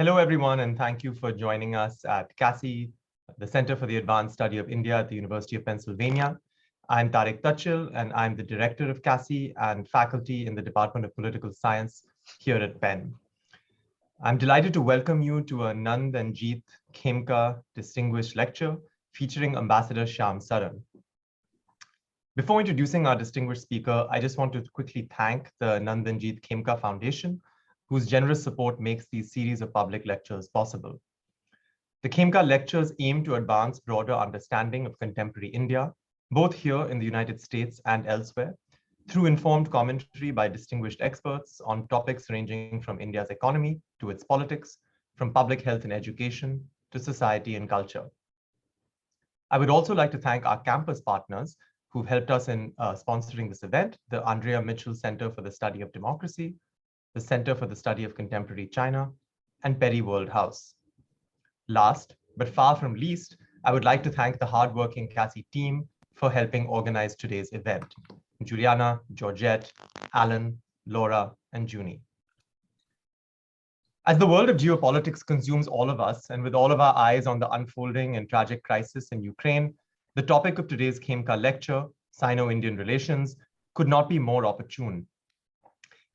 Hello, everyone, and thank you for joining us at CASI, the Center for the Advanced Study of India at the University of Pennsylvania. I'm Tariq Tachil, and I'm the director of CASI and faculty in the Department of Political Science here at Penn. I'm delighted to welcome you to a Nand and Jeet Khemka Distinguished Lecture featuring Ambassador Shyam Saran. Before introducing our distinguished speaker, I just want to quickly thank the Nand and Jeet Khemka Foundation, whose generous support makes these series of public lectures possible. The Khemka lectures aim to advance broader understanding of contemporary India, both here in the United States and elsewhere, through informed commentary by distinguished experts on topics ranging from India's economy to its politics, from public health and education to society and culture. I would also like to thank our campus partners who've helped us in sponsoring this event, the Andrea Mitchell Center for the Study of Democracy, the Center for the Study of Contemporary China, and Perry World House. Last, but far from least, I would like to thank the hardworking CASI team for helping organize today's event: Juliana, Georgette, Alan, Laura, and Junie. As the world of geopolitics consumes all of us, and with all of our eyes on the unfolding and tragic crisis in Ukraine, the topic of today's Khemka lecture, Sino-Indian relations, could not be more opportune.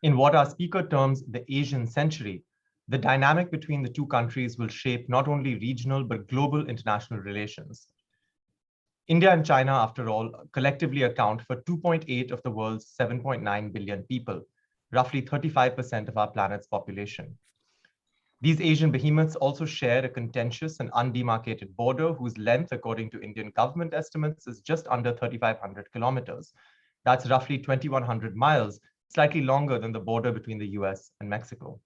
In what our speaker terms the Asian century, the dynamic between the two countries will shape not only regional but global international relations. India and China, after all, collectively account for 2.8 of the world's 7.9 billion people, roughly 35% of our planet's population. These Asian behemoths also share a contentious and undemarcated border whose length, according to Indian government estimates, is just under 3,500 kilometers. That's roughly 2,100 miles, slightly longer than the border between the US and Mexico.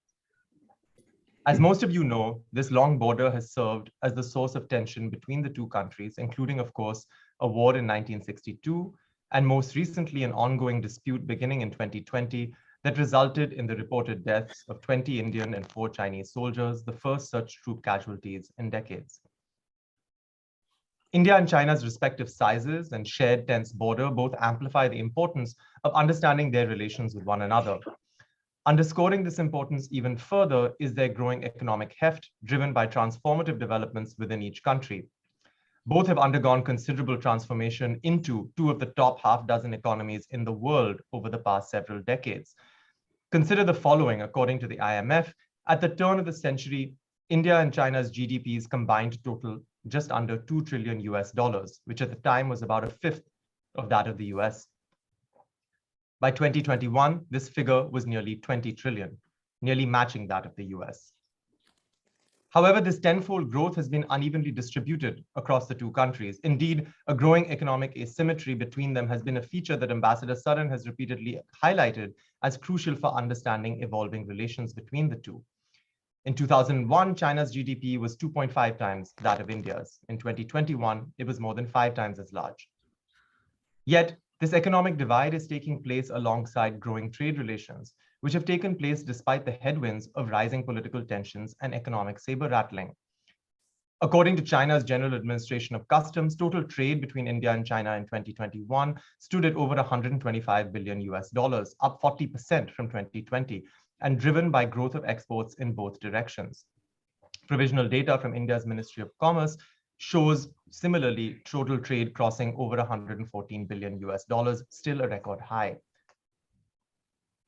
As most of you know, this long border has served as the source of tension between the two countries, including, of course, a war in 1962, and most recently, an ongoing dispute beginning in 2020 that resulted in the reported deaths of 20 Indian and 4 Chinese soldiers, the first such troop casualties in decades. India and China's respective sizes and shared tense border both amplify the importance of understanding their relations with one another. Underscoring this importance even further is their growing economic heft, driven by transformative developments within each country. Both have undergone considerable transformation into two of the top half-dozen economies in the world over the past several decades. Consider the following, according to the IMF, at the turn of the century, India and China's GDPs combined total just under $2 trillion US, which at the time was about a fifth of that of the US. By 2021, this figure was nearly 20 trillion, nearly matching that of the US. However, this tenfold growth has been unevenly distributed across the two countries. Indeed, a growing economic asymmetry between them has been a feature that Ambassador Saran has repeatedly highlighted as crucial for understanding evolving relations between the two. In 2001, China's GDP was 2.5 times that of India's. In 2021, it was more than 5 times as large. Yet, this economic divide is taking place alongside growing trade relations, which have taken place despite the headwinds of rising political tensions and economic saber-rattling. According to China's General Administration of Customs, total trade between India and China in 2021 stood at over $125 billion US, up 40% from 2020, and driven by growth of exports in both directions. Provisional data from India's Ministry of Commerce shows similarly total trade crossing over $114 billion US, still a record high.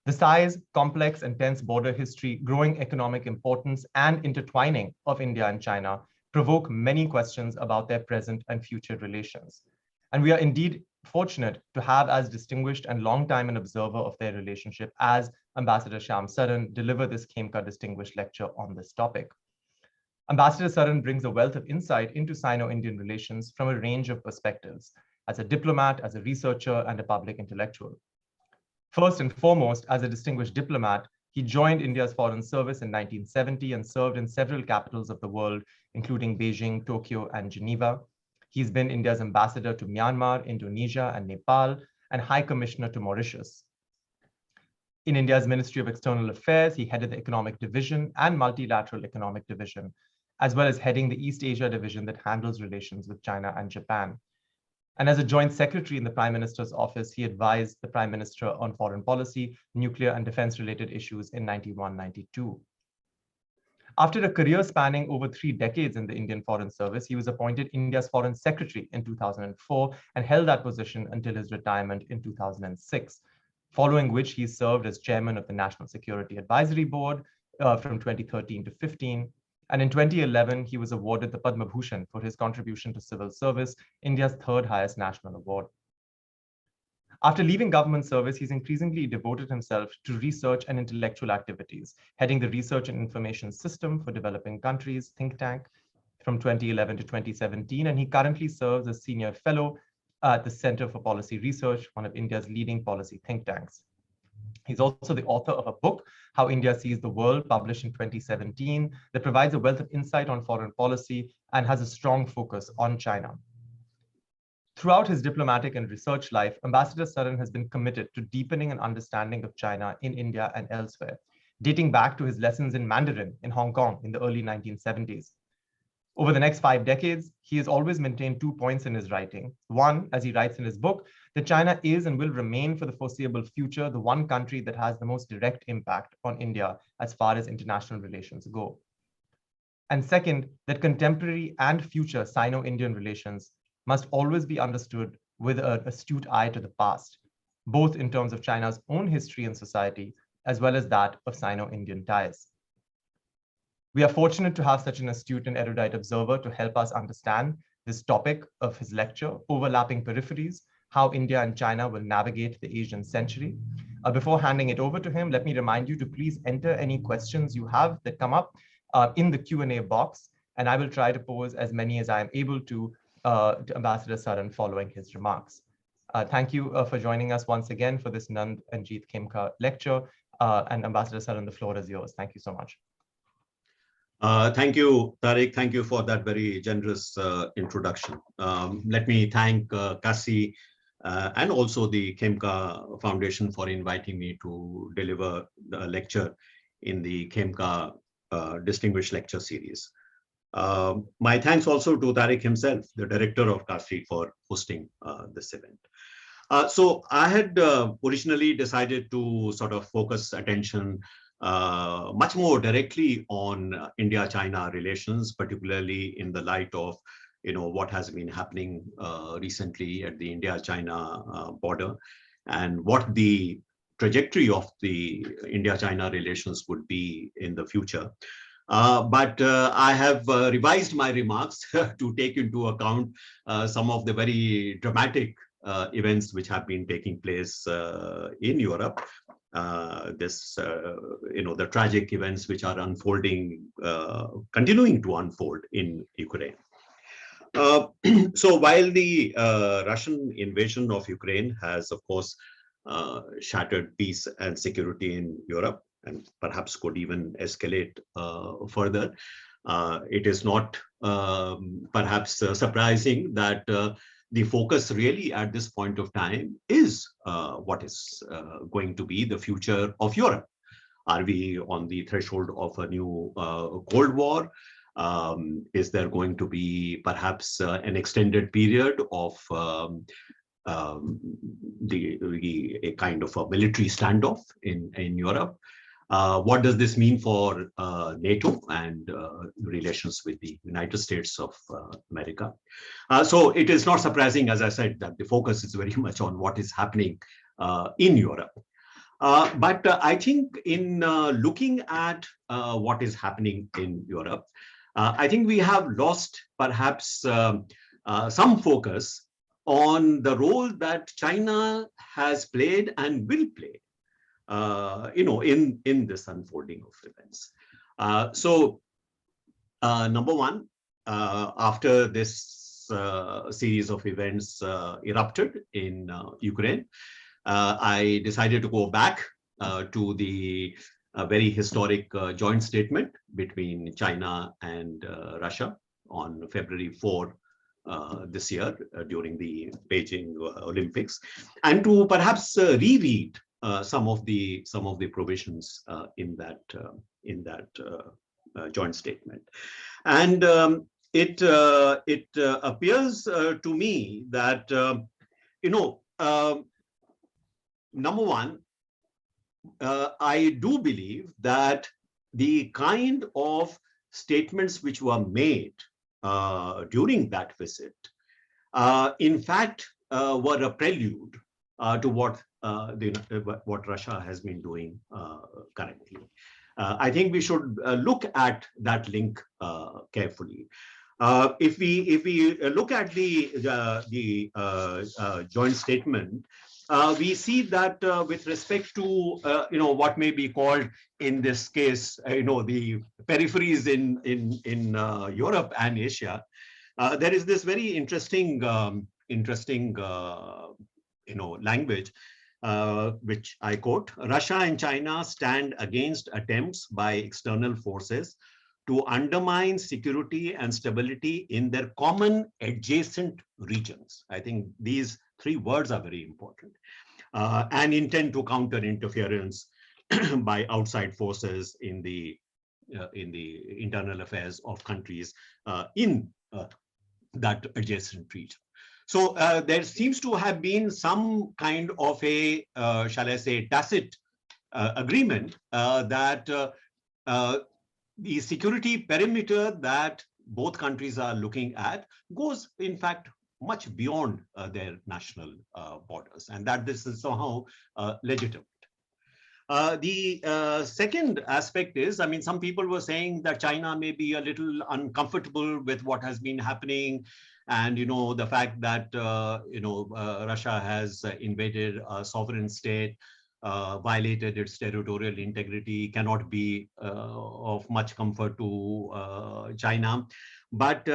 The size, complex, and tense border history, growing economic importance, and intertwining of India and China provoke many questions about their present and future relations. And we are indeed fortunate to have as distinguished and long-time an observer of their relationship as Ambassador Shyam Saran deliver this Khemka Distinguished Lecture on this topic. Ambassador Saran brings a wealth of insight into Sino-Indian relations from a range of perspectives, as a diplomat, as a researcher, and a public intellectual. First and foremost, as a distinguished diplomat, he joined India's Foreign Service in 1970 and served in several capitals of the world, including Beijing, Tokyo, and Geneva. He's been India's ambassador to Myanmar, Indonesia, and Nepal, and High Commissioner to Mauritius. In India's Ministry of External Affairs, he headed the Economic Division and Multilateral Economic Division, as well as heading the East Asia Division that handles relations with China and Japan. And as a joint secretary in the Prime Minister's office, he advised the Prime Minister on foreign policy, nuclear and defense-related issues in 91-92. After a career spanning over 3 decades in the Indian Foreign Service, he was appointed India's Foreign Secretary in 2004 and held that position until his retirement in 2006, following which he served as chairman of the National Security Advisory Board from 2013 to 15. And in 2011, he was awarded the Padma Bhushan for his contribution to civil service, India's third highest national award. After leaving government service, he's increasingly devoted himself to research and intellectual activities, heading the Research and Information System for Developing Countries think tank from 2011 to 2017, and he currently serves as senior fellow at the Center for Policy Research, one of India's leading policy think tanks. He's also the author of a book, How India Sees the World, published in 2017, that provides a wealth of insight on foreign policy and has a strong focus on China. Throughout his diplomatic and research life, Ambassador Saran has been committed to deepening an understanding of China in India and elsewhere, dating back to his lessons in Mandarin in Hong Kong in the early 1970s. Over the next 5 decades, he has always maintained 2 points in his writing. One, as he writes in his book, that China is and will remain for the foreseeable future the one country that has the most direct impact on India as far as international relations go. And second, that contemporary and future Sino-Indian relations must always be understood with an astute eye to the past, both in terms of China's own history and society, as well as that of Sino-Indian ties. We are fortunate to have such an astute and erudite observer to help us understand this topic of his lecture, Overlapping Peripheries, How India and China Will Navigate the Asian Century. Before handing it over to him, let me remind you to please enter any questions you have that come up in the Q&A box, and I will try to pose as many as I am able to Ambassador Saran following his remarks. Thank you for joining us once again for this Nand and Jeet Khemka lecture. And Ambassador Saran, the floor is yours. Thank you so much. Thank you, Tariq. Thank you for that very generous introduction. Let me thank Kasi and also the Khemka Foundation for inviting me to deliver the lecture in the Khemka Distinguished Lecture Series. My thanks also to Tariq himself, the director of Kasi, for hosting this event. So I had originally decided to sort of focus attention much more directly on India-China relations, particularly in the light of what has been happening recently at the India-China border, and what the trajectory of the India-China relations would be in the future. But I have revised my remarks to take into account some of the very dramatic events which have been taking place in Europe. The tragic events which are unfolding, continuing to unfold in Ukraine. So while the Russian invasion of Ukraine has, of course, shattered peace and security in Europe, and perhaps could even escalate further, it is not perhaps surprising that the focus really at this point of time is what is going to be the future of Europe. Are we on the threshold of a new Cold War? Is there going to be perhaps an extended period of a kind of a military standoff in Europe? What does this mean for NATO and relations with the United States of America? So it is not surprising, as I said, that the focus is very much on what is happening in Europe. But I think in looking at what is happening in Europe, I think we have lost perhaps some focus on the role that China has played and will play in this unfolding of events. So number one, after this series of events erupted in Ukraine, I decided to go back to the very historic joint statement between China and Russia on February 4 this year during the Beijing Olympics, and to perhaps reread some of the provisions in that joint statement. And it appears to me that number one, I do believe that the kind of statements which were made during that visit, in fact, were a prelude to what Russia has been doing currently. I think we should look at that link carefully. If we look at the joint statement, we see that with respect to what may be called in this case the peripheries in Europe and Asia, there is this very interesting language, which I quote: Russia and China stand against attempts by external forces to undermine security and stability in their common adjacent regions. I think these three words are very important. And intend to counter interference by outside forces in the internal affairs of countries in that adjacent region. So there seems to have been some kind of a, shall I say, tacit agreement that the security perimeter that both countries are looking at goes, in fact, much beyond their national borders, and that this is somehow legitimate. The second aspect is, I mean, some people were saying that China may be a little uncomfortable with what has been happening, and the fact that Russia has invaded a sovereign state, violated its territorial integrity, cannot be of much comfort to China. But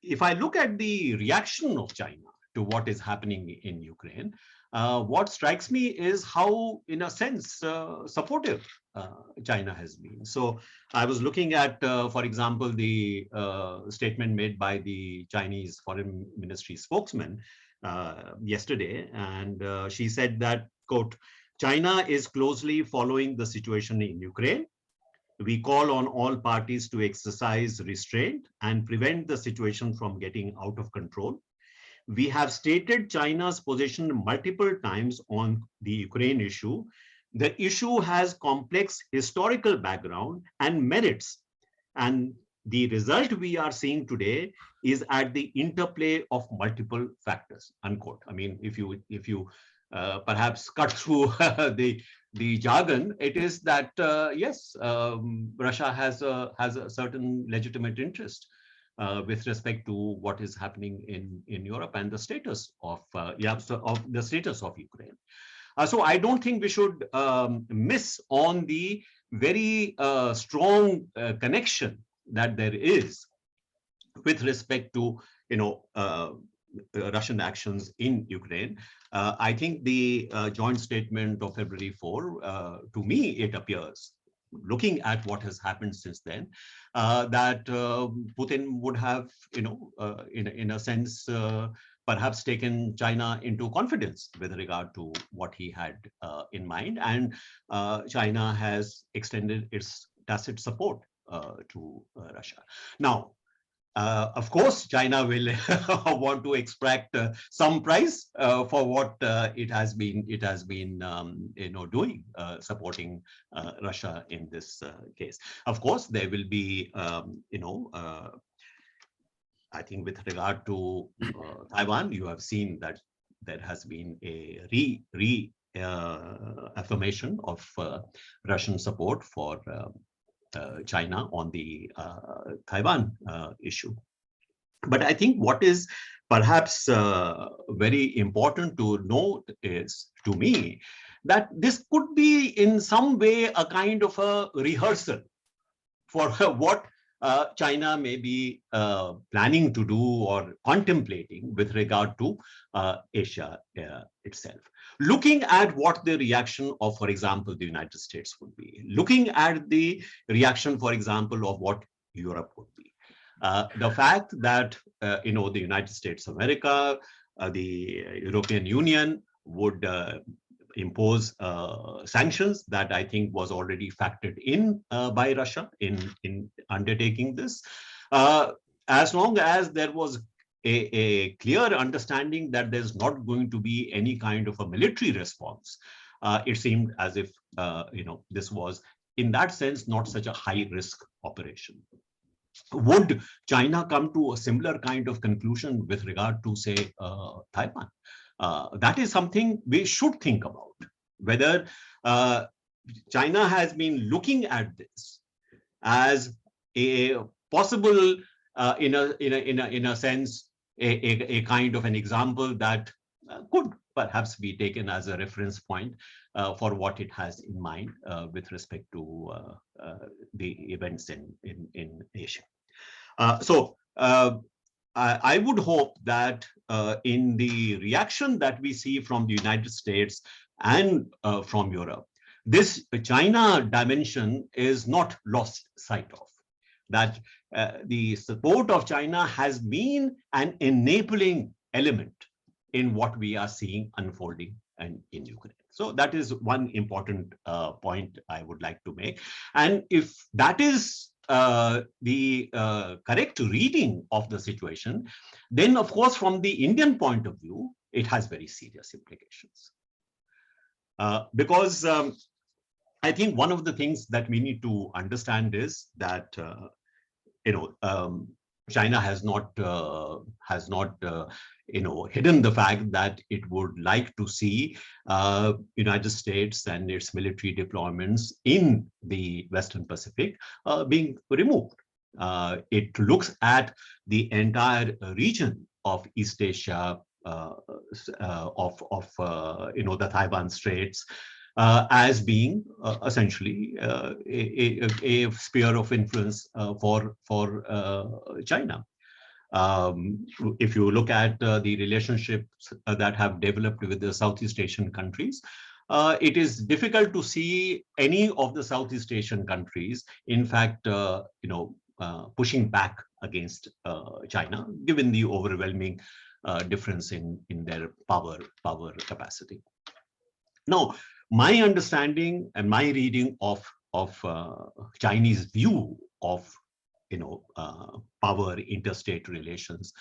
if I look at the reaction of China to what is happening in Ukraine, what strikes me is how, in a sense, supportive China has been. So I was looking at, for example, the statement made by the Chinese Foreign Ministry spokesman yesterday, and she said that, quote, China is closely following the situation in Ukraine. We call on all parties to exercise restraint and prevent the situation from getting out of control. We have stated China's position multiple times on the Ukraine issue. The issue has complex historical background and merits, and the result we are seeing today is at the interplay of multiple factors, unquote. I mean, if you perhaps cut through the jargon, it is that yes, Russia has a certain legitimate interest with respect to what is happening in Europe and the status of Ukraine. So I don't think we should miss on the very strong connection that there is with respect to Russian actions in Ukraine. I think the joint statement of February 4, to me, it appears, looking at what has happened since then, that Putin would have, in a sense, perhaps taken China into confidence with regard to what he had in mind, and China has extended its tacit support to Russia. Now, of course, China will want to extract some price for what it has been doing, supporting Russia in this case. Of course, there will be, I think, with regard to Taiwan, you have seen that there has been a affirmation of Russian support for China on the Taiwan issue. But I think what is perhaps very important to note is, to me, that this could be in some way a kind of a rehearsal for what China may be planning to do or contemplating with regard to Asia itself. Looking at what the reaction of, for example, the United States would be, looking at the reaction, for example, of what Europe would be. The fact that, the United States of America, the European Union would impose sanctions that I think was already factored in by Russia in undertaking this. As long as there was a clear understanding that there's not going to be any kind of a military response, it seemed as if this was in that sense, not such a high risk operation. Would China come to a similar kind of conclusion with regard to, say, Taiwan? That is something we should think about, whether China has been looking at this as a possible, in a sense, a kind of an example that could perhaps be taken as a reference point for what it has in mind with respect to the events in Asia. I would hope that in the reaction that we see from the United States and from Europe, this China dimension is not lost sight of. That the support of China has been an enabling element in what we are seeing unfolding in Ukraine. So that is one important point I would like to make. And if that is the correct reading of the situation, then of course, from the Indian point of view, it has very serious implications. Because I think one of the things that we need to understand is that China has not hidden the fact that it would like to see United States and its military deployments in the Western Pacific being removed. It looks at the entire region of East Asia, of the Taiwan Straits, as being essentially a sphere of influence for China. If you look at the relationships that have developed with the Southeast Asian countries, it is difficult to see any of the Southeast Asian countries, in fact, pushing back against China, given the overwhelming difference in their power capacity. Now, my understanding and my reading of Chinese view of power, interstate relations,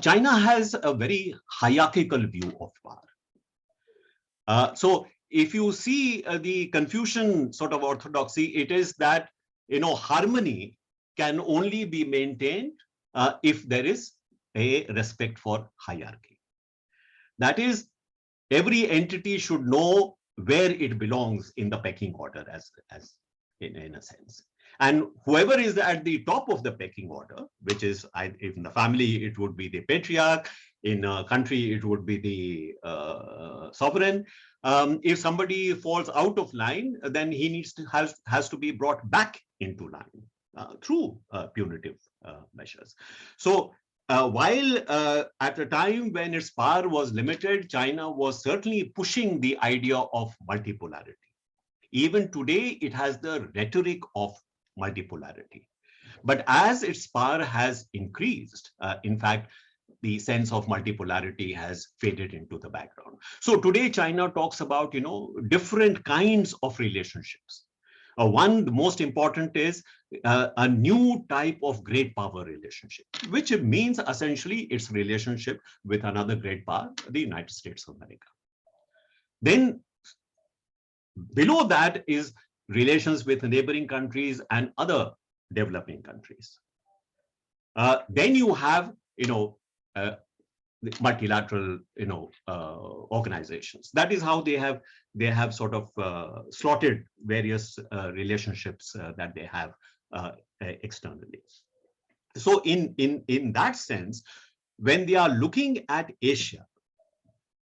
China has a very hierarchical view of power. So if you see the Confucian sort of orthodoxy, it is that harmony can only be maintained if there is a respect for hierarchy. That is, every entity should know where it belongs in the pecking order, as in a sense. And whoever is at the top of the pecking order, which is, if in the family, it would be the patriarch, in a country, it would be the sovereign. If somebody falls out of line, then he has to be brought back into line through punitive measures. So while at a time when its power was limited, China was certainly pushing the idea of multipolarity. Even today, it has the rhetoric of multipolarity. But as its power has increased, in fact, the sense of multipolarity has faded into the background. So today, China talks about, different kinds of relationships. One, the most important is a new type of great power relationship, which means essentially its relationship with another great power, the United States of America. Then below that is relations with neighboring countries and other developing countries. Then you have, multilateral, organizations. That is how they have sort of slotted various relationships that they have externally. So in that sense, when they are looking at Asia,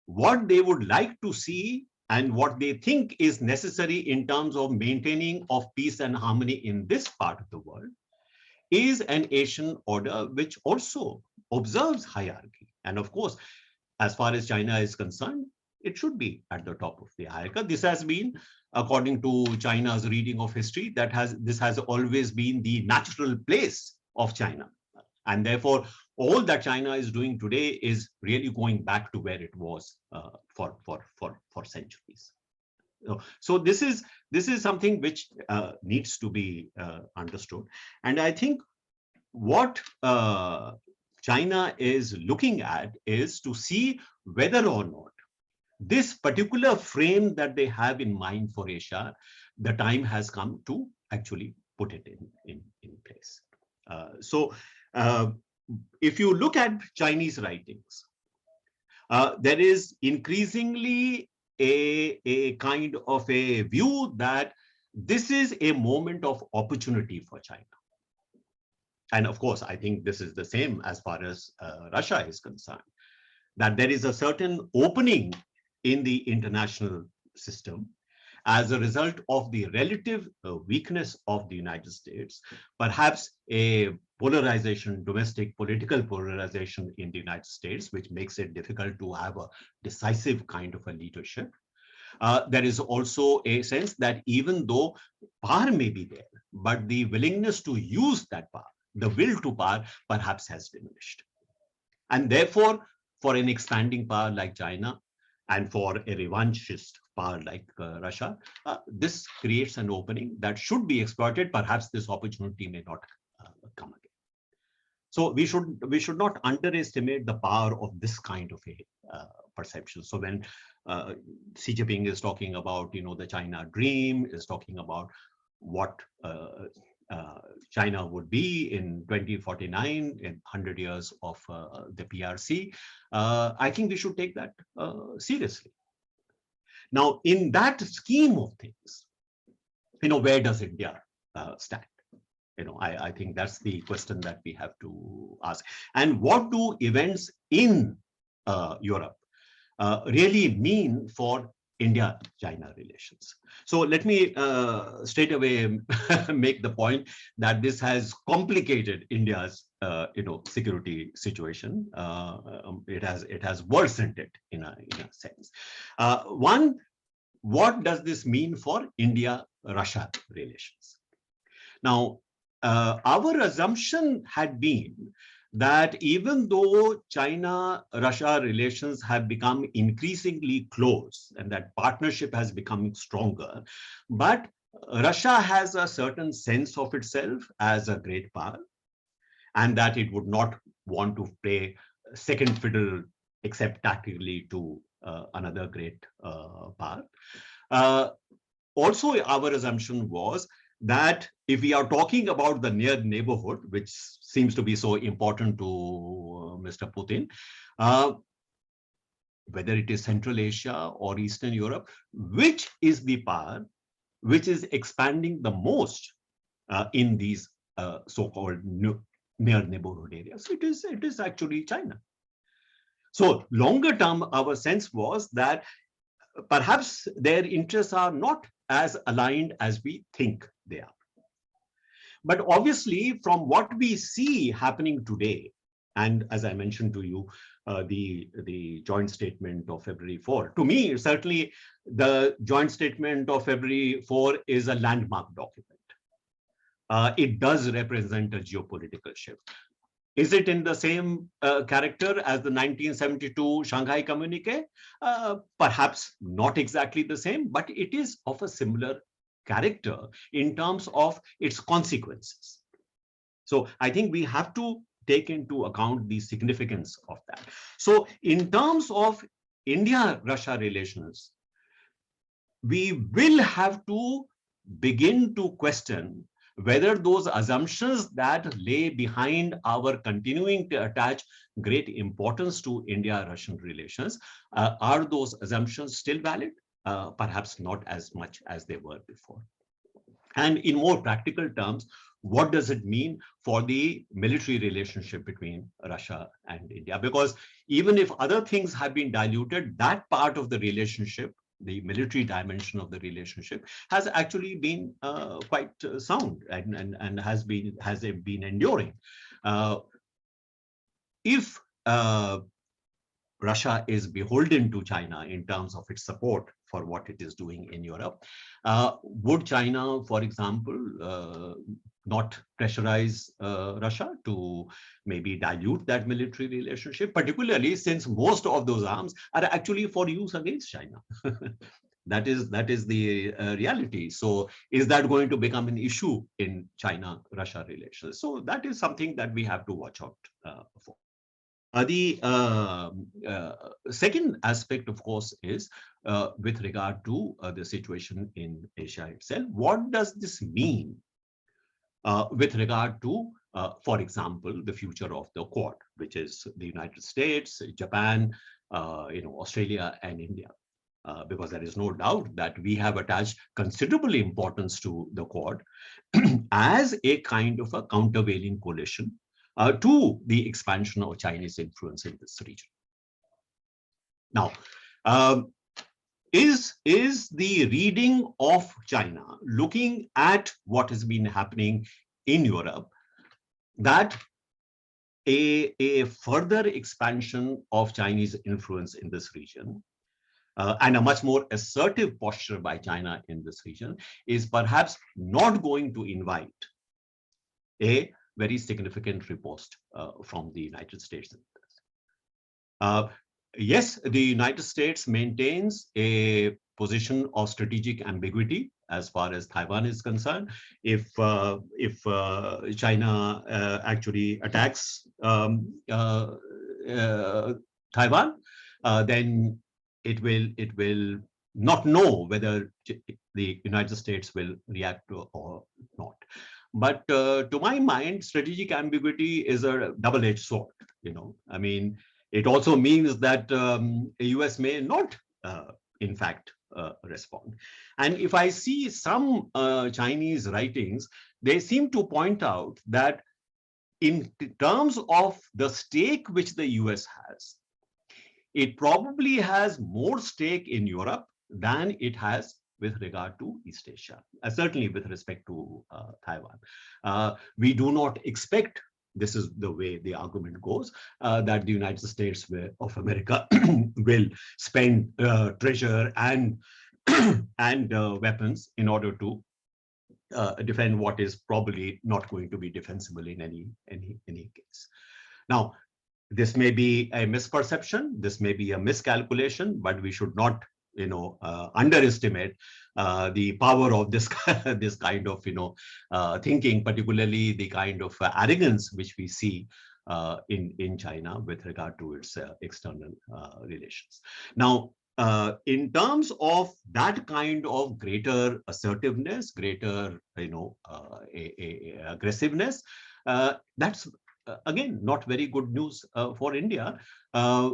what they would like to see and what they think is necessary in terms of maintaining of peace and harmony in this part of the world is an Asian order which also observes hierarchy. And of course, as far as China is concerned, it should be at the top of the hierarchy. This has been, according to China's reading of history, this has always been the natural place of China. And therefore, all that China is doing today is really going back to where it was for centuries. So this is something which needs to be understood. And I think what China is looking at is to see whether or not this particular frame that they have in mind for Asia the time has come to actually put it in place. So if you look at Chinese writings, there is increasingly a kind of a view that this is a moment of opportunity for China. And of course, I think this is the same as far as Russia is concerned, that there is a certain opening in the international system as a result of the relative weakness of the United States, perhaps a polarization, domestic political polarization in the United States, which makes it difficult to have a decisive kind of a leadership. There is also a sense that even though power may be there, but the willingness to use that power, the will to power, perhaps has diminished. And therefore, for an expanding power like China and for a revanchist power like Russia, this creates an opening that should be exploited. Perhaps this opportunity may not come again. So we should not underestimate the power of this kind of a perception. So when Xi Jinping is talking about, the China dream, is talking about what China would be in 2049, in 100 years of the PRC, I think we should take that seriously. Now, in that scheme of things, where does India stand? I think that's the question that we have to ask. And what do events in Europe really mean for India-China relations? So let me straight away make the point that this has complicated India's security situation. It has worsened it in a sense. One, what does this mean for India-Russia relations? Now, our assumption had been that even though China-Russia relations have become increasingly close and that partnership has become stronger, but Russia has a certain sense of itself as a great power, and that it would not want to play second fiddle except tactically to another great power. Also, our assumption was that if we are talking about the near neighborhood, which seems to be so important to Mr. Putin, whether it is Central Asia or Eastern Europe, which is the power which is expanding the most in these so-called near neighborhood areas? It is actually China. So longer term, our sense was that perhaps their interests are not as aligned as we think they are. But obviously, from what we see happening today, and as I mentioned to you, the joint statement of February 4, to me, certainly the joint statement of February 4 is a landmark document. It does represent a geopolitical shift. Is it in the same character as the 1972 Shanghai Communique? Perhaps not exactly the same, but it is of a similar character in terms of its consequences. So I think we have to take into account the significance of that. So in terms of India-Russia relations, we will have to begin to question whether those assumptions that lay behind our continuing to attach great importance to India-Russian relations, are those assumptions still valid? Perhaps not as much as they were before. And in more practical terms, what does it mean for the military relationship between Russia and India? Because even if other things have been diluted, that part of the relationship, the military dimension of the relationship, has actually been quite sound and has been enduring. If Russia is beholden to China in terms of its support for what it is doing in Europe, would China, for example, not pressurize Russia to maybe dilute that military relationship, particularly since most of those arms are actually for use against China? That is the reality. So is that going to become an issue in China-Russia relations? So that is something that we have to watch out for. The second aspect, of course, is with regard to the situation in Asia itself. What does this mean with regard to, for example, the future of the Quad, which is the United States, Japan, Australia, and India? Because there is no doubt that we have attached considerable importance to the Quad as a kind of a countervailing coalition to the expansion of Chinese influence in this region. Now, is the reading of China, looking at what has been happening in Europe, that a further expansion of Chinese influence in this region and a much more assertive posture by China in this region is perhaps not going to invite a very significant riposte from the United States. Yes, the United States maintains a position of strategic ambiguity as far as Taiwan is concerned. If China actually attacks Taiwan, then it will not know whether the United States will react to or not. But to my mind, strategic ambiguity is a double-edged sword. I mean, it also means that the US may not, in fact, respond. And if I see some Chinese writings, they seem to point out that in terms of the stake which the US has, it probably has more stake in Europe than it has with regard to East Asia, certainly with respect to Taiwan. We do not expect, this is the way the argument goes, that the United States of America will spend treasure and weapons in order to defend what is probably not going to be defensible in any case. Now, this may be a misperception, this may be a miscalculation, but we should not underestimate the power of this this kind of thinking, particularly the kind of arrogance which we see in China with regard to its external relations. Now, in terms of that kind of greater assertiveness, greater aggressiveness, that's again not very good news for India.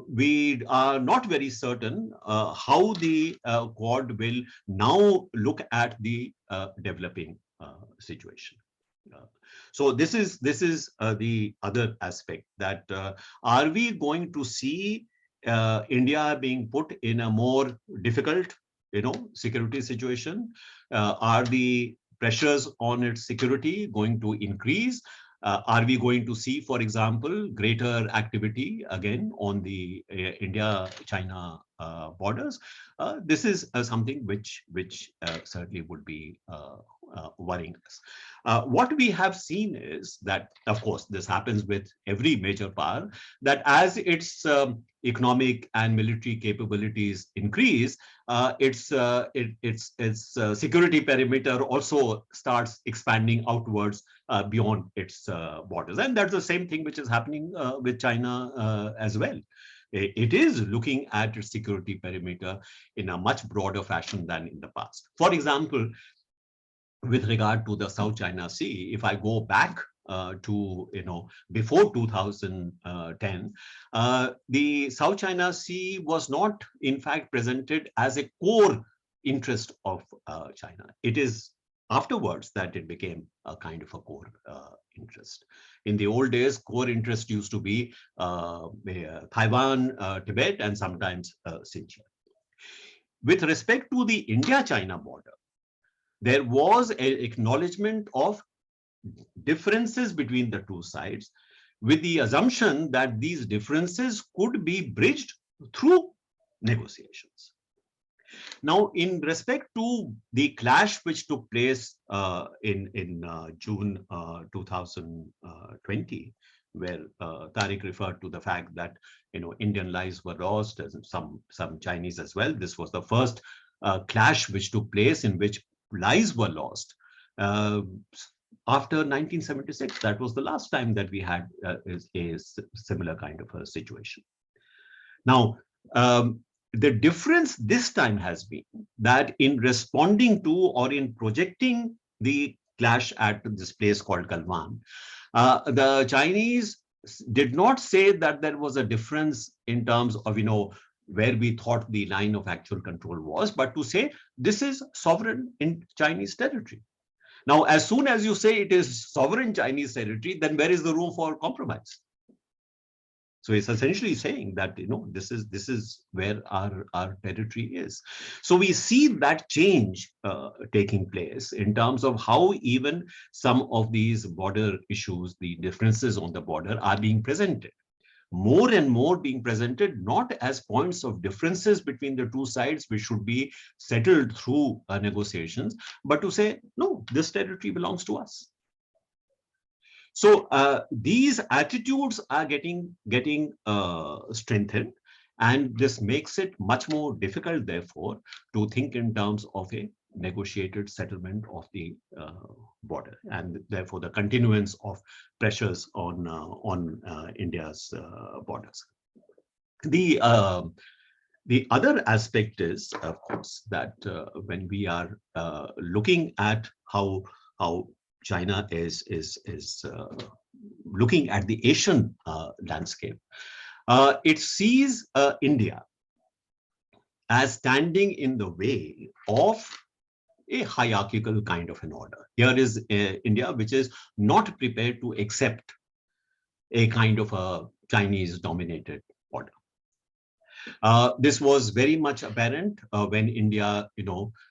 We are not very certain how the Quad will now look at the developing situation. So this is the other aspect, that are we going to see India being put in a more difficult security situation? Are the pressures on its security going to increase? Are we going to see, for example, greater activity again on the India-China borders? This is something which certainly would be worrying us. What we have seen is that, of course, this happens with every major power, that as its economic and military capabilities increase, its security perimeter also starts expanding outwards beyond its borders. And that's the same thing which is happening with China as well. It is looking at its security perimeter in a much broader fashion than in the past. For example, with regard to the South China Sea, if I go back to before 2010, the South China Sea was not, in fact, presented as a core interest of China. It is afterwards that it became a kind of a core interest. In the old days, core interest used to be Taiwan, Tibet, and sometimes Xinjiang. With respect to the India-China border, there was an acknowledgement of differences between the two sides, with the assumption that these differences could be bridged through negotiations. Now, in respect to the clash which took place in June 2020, where Tariq referred to the fact that Indian lives were lost, and some Chinese as well. This was the first clash which took place in which lives were lost. after 1976. That was the last time that we had a similar kind of a situation. Now, the difference this time has been that in responding to or in projecting the clash at this place called Galwan, the Chinese did not say that there was a difference in terms of, where we thought the line of actual control was, but to say this is sovereign in Chinese territory. Now, as soon as you say it is sovereign Chinese territory, then where is the room for compromise? So it's essentially saying that, this is where our territory is. So we see that change taking place in terms of how even some of these border issues, the differences on the border, are being presented. More and more being presented not as points of differences between the two sides, which should be settled through negotiations, but to say, no, this territory belongs to us. So these attitudes are getting strengthened, and this makes it much more difficult, therefore, to think in terms of a negotiated settlement of the border, and therefore the continuance of pressures on India's borders. The other aspect is, of course, that when we are looking at how China is looking at the Asian landscape, it sees India as standing in the way of a hierarchical kind of an order. Here is India, which is not prepared to accept a kind of a Chinese-dominated order. This was very much apparent when India,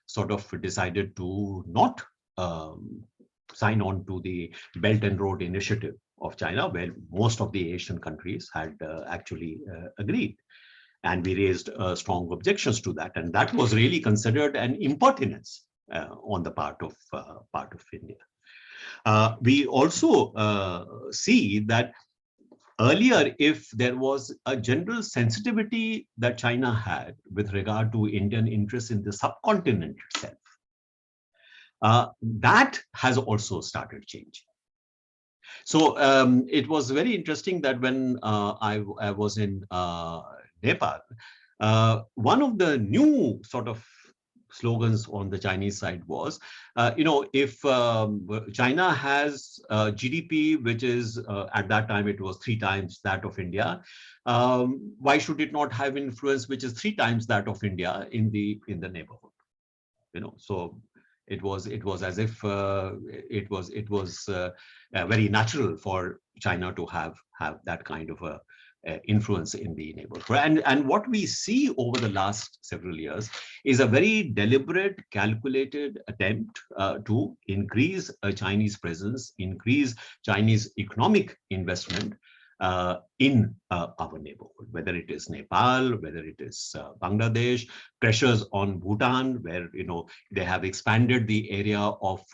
sort of decided to not sign on to the Belt and Road Initiative of China, where most of the Asian countries had actually agreed. And we raised strong objections to that. And that was really considered an impertinence on the part of India. We also see that earlier, if there was a general sensitivity that China had with regard to Indian interests in the subcontinent itself, that has also started changing. So it was very interesting that when I was in Nepal, one of the new sort of slogans on the Chinese side was, if China has GDP, which is at that time it was 3 times that of India, why should it not have influence which is 3 times that of India in the neighborhood? So it was as if it was very natural for China to have that kind of a influence in the neighborhood. And what we see over the last several years is a very deliberate, calculated attempt to increase a Chinese presence, increase Chinese economic investment in our neighborhood, whether it is Nepal, whether it is Bangladesh, pressures on Bhutan, where they have expanded the area of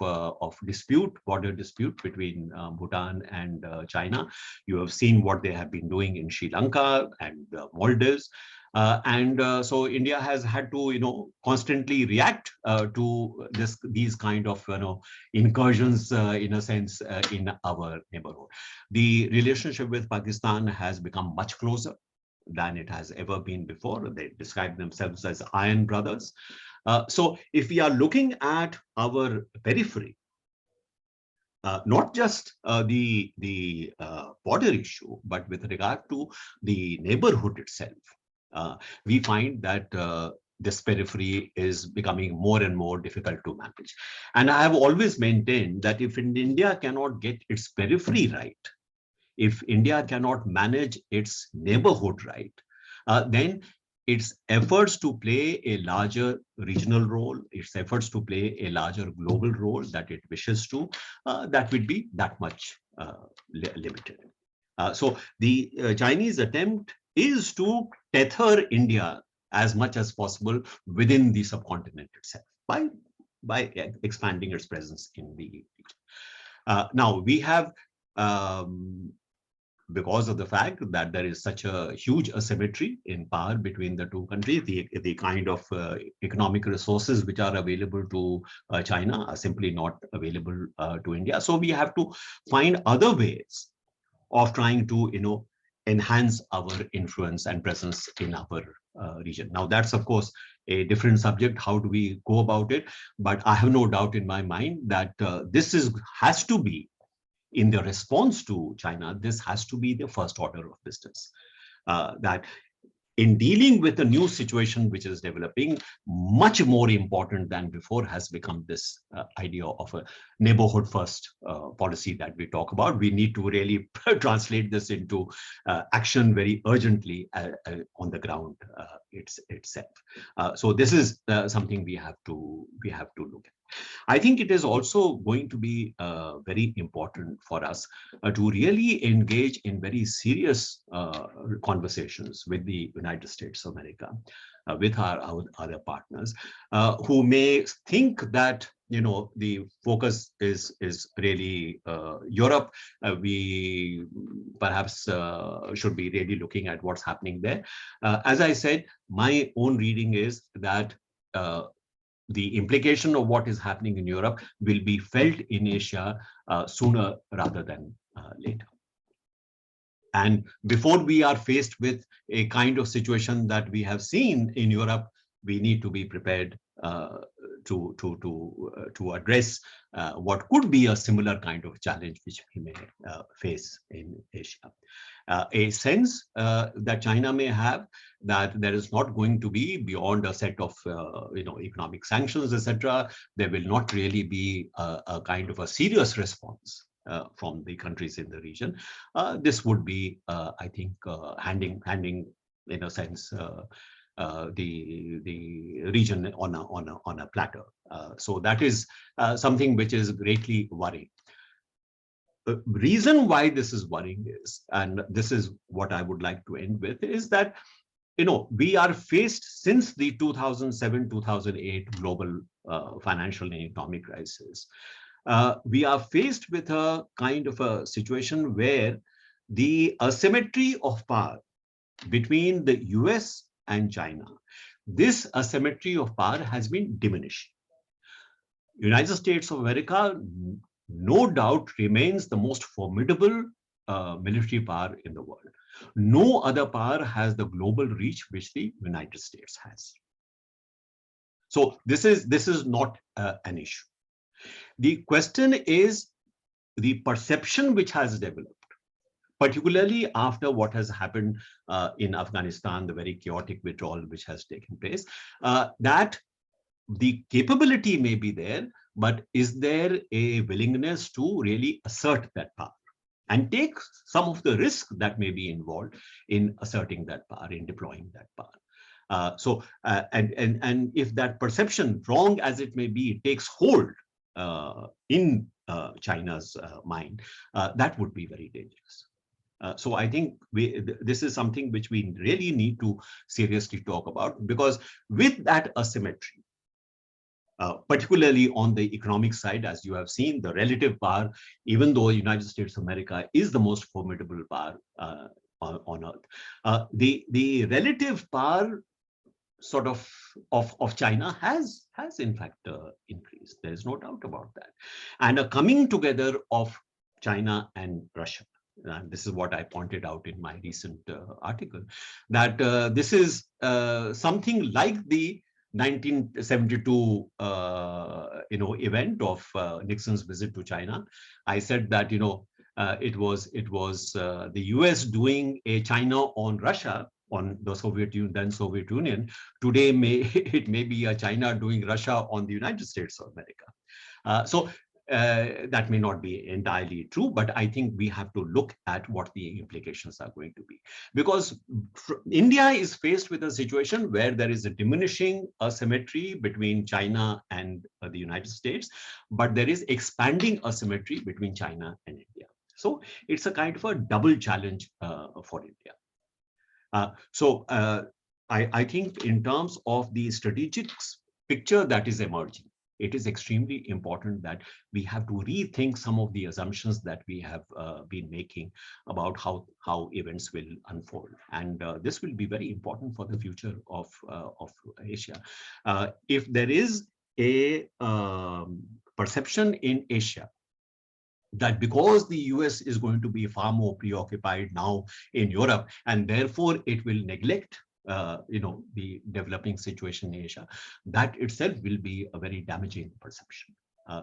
dispute, border dispute between Bhutan and China. You have seen what they have been doing in Sri Lanka and Maldives. So India has had to, constantly react to these kind of, incursions, in a sense, in our neighborhood. The relationship with Pakistan has become much closer than it has ever been before. They describe themselves as iron brothers. So if we are looking at our periphery, not just the border issue, but with regard to the neighborhood itself, we find that this periphery is becoming more and more difficult to manage. And I have always maintained that if India cannot get its periphery right, if India cannot manage its neighborhood right, then its efforts to play a larger regional role, its efforts to play a larger global role that it wishes to, that would be that much limited. So the Chinese attempt is to tether India as much as possible within the subcontinent itself by expanding its presence in the region. Now we have because of the fact that there is such a huge asymmetry in power between the two countries. The kind of economic resources which are available to China are simply not available to India. So we have to find other ways of trying to, enhance our influence and presence in our region. Now, that's of course a different subject. How do we go about it? But I have no doubt in my mind that this has to be, in the response to China, this has to be the first order of business. That in dealing with a new situation which is developing, much more important than before has become this idea of a neighborhood first policy that we talk about. We need to really translate this into action very urgently on the ground itself. So this is something we have to look at. I think it is also going to be very important for us to really engage in very serious conversations with the United States of America, with our other partners, who may think that the focus is really Europe. We perhaps should be really looking at what's happening there. As I said, my own reading is that the implication of what is happening in Europe will be felt in Asia sooner rather than later. And before we are faced with a kind of situation that we have seen in Europe, we need to be prepared to address what could be a similar kind of challenge which we may face in Asia. A sense that China may have that there is not going to be, beyond a set of economic sanctions, etc., there will not really be a kind of a serious response from the countries in the region. This would be, I think, handing in a sense the region on a platter. So that is something which is greatly worrying. The reason why this is worrying is, and this is what I would like to end with, is that we are faced since the 2007-2008 global financial and economic crisis. We are faced with a kind of a situation where the asymmetry of power between the US and China, this asymmetry of power has been diminished. United States of America, no doubt, remains the most formidable military power in the world. No other power has the global reach which the United States has. So this is not an issue. The question is the perception which has developed, particularly after what has happened in Afghanistan, the very chaotic withdrawal which has taken place, that the capability may be there, but is there a willingness to really assert that power and take some of the risk that may be involved in asserting that power, in deploying that power? And if that perception, wrong as it may be, takes hold in China's mind, that would be very dangerous. So I think this is something which we really need to seriously talk about, because with that asymmetry, particularly on the economic side, as you have seen, the relative power, even though the United States of America is the most formidable power on earth, the relative power sort of China has in fact increased. There is no doubt about that. And a coming together of China and Russia. And this is what I pointed out in my recent article, that this is something like the 1972 event of Nixon's visit to China. I said that it was the US doing a China on Russia, on the Soviet Union, then Soviet Union. Today it may be a China doing Russia on the United States of America. So that may not be entirely true, but I think we have to look at what the implications are going to be. Because India is faced with a situation where there is a diminishing asymmetry between China and the United States, but there is expanding asymmetry between China and India. So it's a kind of a double challenge for India. I think in terms of the strategic picture that is emerging, it is extremely important that we have to rethink some of the assumptions that we have been making about how events will unfold. And this will be very important for the future of Asia. If there is a perception in Asia that because the US is going to be far more preoccupied now in Europe, and therefore it will neglect the developing situation in Asia, that itself will be a very damaging perception.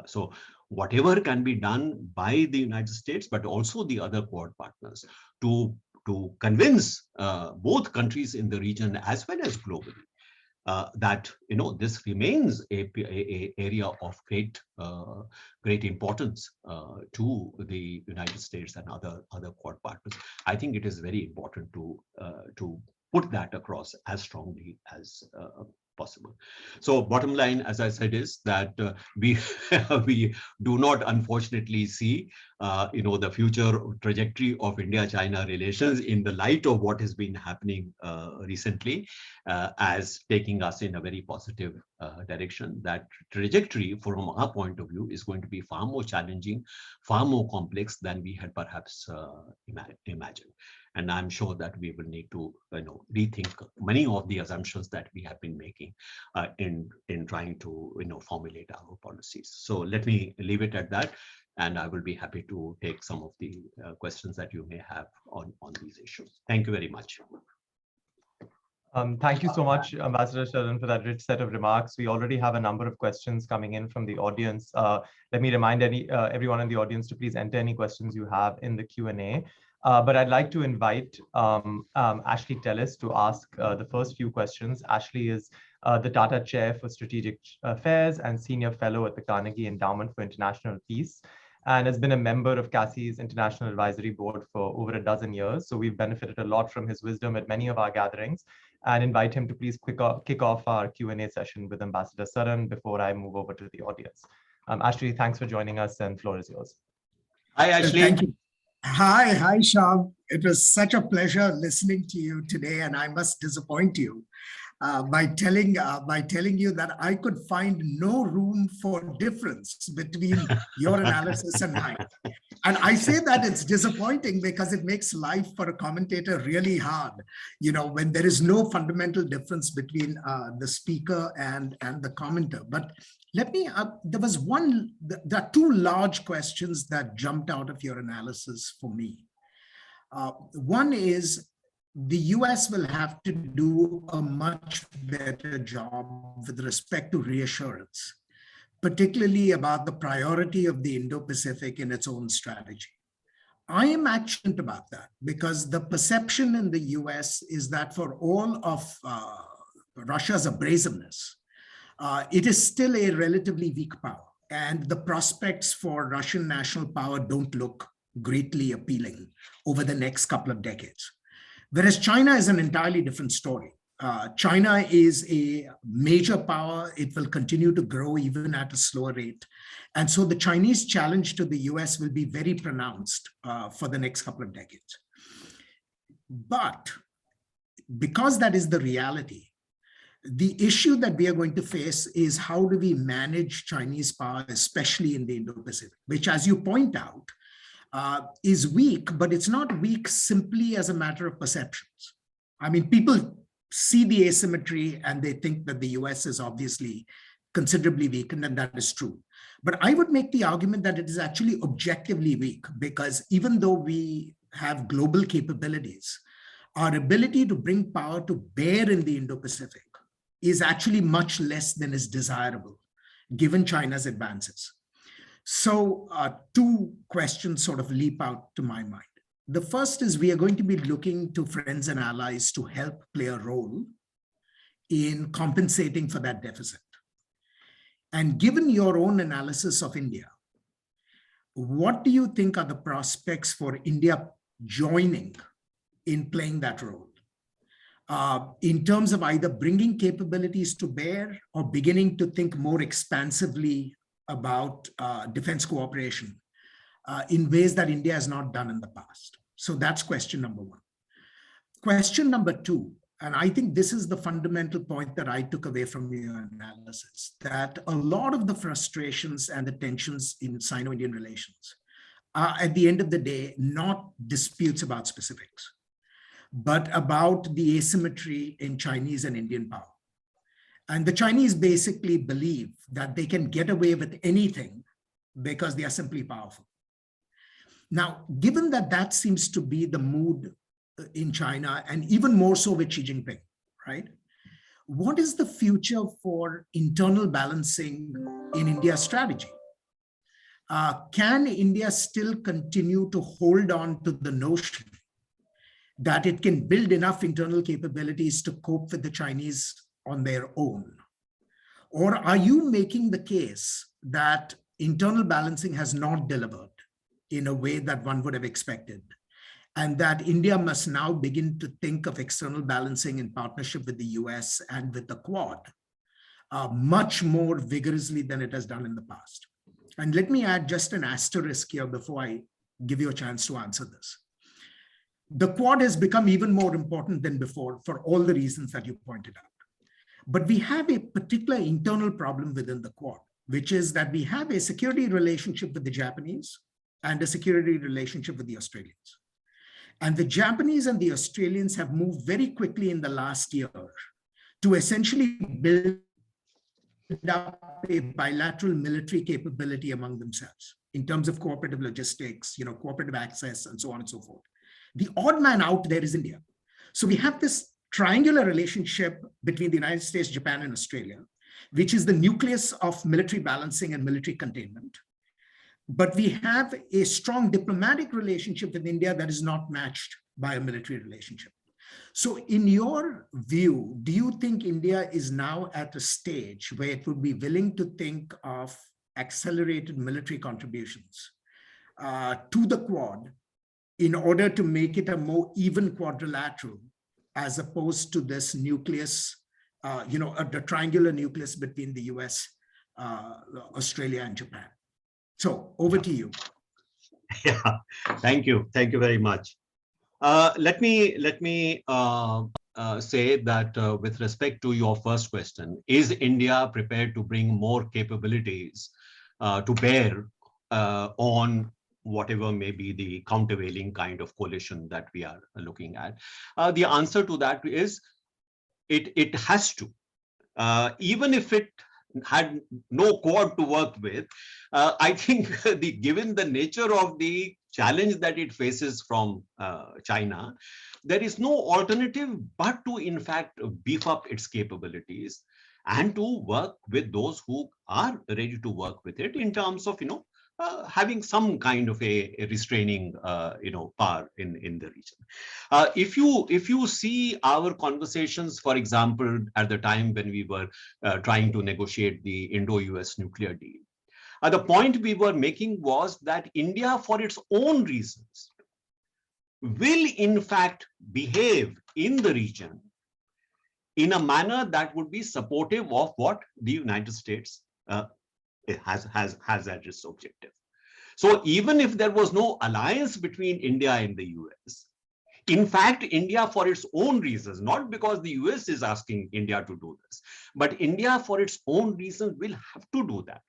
So whatever can be done by the United States, but also the other Quad partners to convince both countries in the region as well as globally that this remains a area of great importance to the United States and other Quad partners. I think it is very important to put that across as strongly as possible. So bottom line, as I said, is that we we do not unfortunately see the future trajectory of India-China relations in the light of what has been happening recently as taking us in a very positive direction. That trajectory, from our point of view, is going to be far more challenging, far more complex than we had perhaps imagined. And I'm sure that we will need to rethink many of the assumptions that we have been making in trying to formulate our policies. So let me leave it at that, and I will be happy to take some of the questions that you may have on these issues. Thank you very much. Thank you so much, Ambassador Sharan, for that rich set of remarks. We already have a number of questions coming in from the audience. Let me remind everyone in the audience to please enter any questions you have in the Q&A. But I'd like to invite Ashley Tellis to ask the first few questions. Ashley is the Tata Chair for Strategic Affairs and Senior Fellow at the Carnegie Endowment for International Peace, and has been a member of CACI's International Advisory Board for over a dozen years. So we've benefited a lot from his wisdom at many of our gatherings, and invite him to please kick off our Q&A session with Ambassador Sharan before I move over to the audience. Ashley, thanks for joining us, and floor is yours. Hi, Ashley. Thank you. Hi, Shab. It was such a pleasure listening to you today, and I must disappoint you by telling you that I could find no room for difference between your analysis and mine. And I say that it's disappointing because it makes life for a commentator really hard, when there is no fundamental difference between the speaker and the commenter. But let me, there are two large questions that jumped out of your analysis for me. One is, the US will have to do a much better job with respect to reassurance, particularly about the priority of the Indo-Pacific in its own strategy. I am actually about that because the perception in the US is that for all of Russia's abrasiveness, it is still a relatively weak power, and the prospects for Russian national power don't look greatly appealing over the next couple of decades. Whereas China is an entirely different story. China is a major power. It will continue to grow even at a slower rate. And so the Chinese challenge to the US will be very pronounced for the next couple of decades. But because that is the reality, the issue that we are going to face is how do we manage Chinese power, especially in the Indo-Pacific, which, as you point out, is weak, but it's not weak simply as a matter of perceptions. I mean, people see the asymmetry and they think that the US is obviously considerably weakened, and that is true. But I would make the argument that it is actually objectively weak, because even though we have global capabilities, our ability to bring power to bear in the Indo-Pacific is actually much less than is desirable, given China's advances. So two questions sort of leap out to my mind. The first is, we are going to be looking to friends and allies to help play a role in compensating for that deficit. And given your own analysis of India, what do you think are the prospects for India joining in playing that role? In terms of either bringing capabilities to bear or beginning to think more expansively about defense cooperation in ways that India has not done in the past. So that's question number one. Question number two, and I think this is the fundamental point that I took away from your analysis, that a lot of the frustrations and the tensions in Sino-Indian relations are, at the end of the day, not disputes about specifics, but about the asymmetry in Chinese and Indian power. And the Chinese basically believe that they can get away with anything because they are simply powerful. Now, given that that seems to be the mood in China, and even more so with Xi Jinping, right? What is the future for internal balancing in India's strategy? Can India still continue to hold on to the notion that it can build enough internal capabilities to cope with the Chinese on their own? Or are you making the case that internal balancing has not delivered in a way that one would have expected, and that India must now begin to think of external balancing in partnership with the US and with the Quad much more vigorously than it has done in the past? And let me add just an asterisk here before I give you a chance to answer this. The Quad has become even more important than before for all the reasons that you pointed out. But we have a particular internal problem within the Quad, which is that we have a security relationship with the Japanese and a security relationship with the Australians. And the Japanese and the Australians have moved very quickly in the last year to essentially build up a bilateral military capability among themselves in terms of cooperative logistics, cooperative access, and so on and so forth. The odd man out there is India. So we have this triangular relationship between the United States, Japan, and Australia, which is the nucleus of military balancing and military containment. But we have a strong diplomatic relationship with India that is not matched by a military relationship. So in your view, do you think India is now at a stage where it would be willing to think of accelerated military contributions to the Quad in order to make it a more even quadrilateral, as opposed to this nucleus, the triangular nucleus between the US, Australia, and Japan? So over to you. Yeah, thank you very much. Let me say that with respect to your first question, is India prepared to bring more capabilities to bear on whatever may be the countervailing kind of coalition that we are looking at? The answer to that is it has to, even if it had no Quad to work with. I think given the nature of the challenge that it faces from China, there is no alternative but to in fact beef up its capabilities and to work with those who are ready to work with it in terms of having some kind of a restraining power in the region. If you see our conversations, for example, at the time when we were trying to negotiate the Indo-US nuclear deal, the point we were making was that India, for its own reasons, will in fact behave in the region in a manner that would be supportive of what the United States has as its objective. So even if there was no alliance between India and the US, in fact, India, for its own reasons, not because the US is asking India to do this, but India, for its own reasons, will have to do that.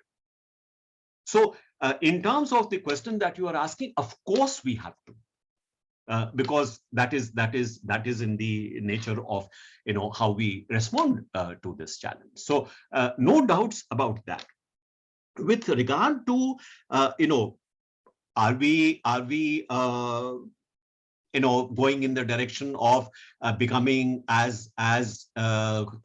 So in terms of the question that you are asking, of course we have to, because that is in the nature of how we respond to this challenge. So no doubts about that. With regard to are we going in the direction of becoming as a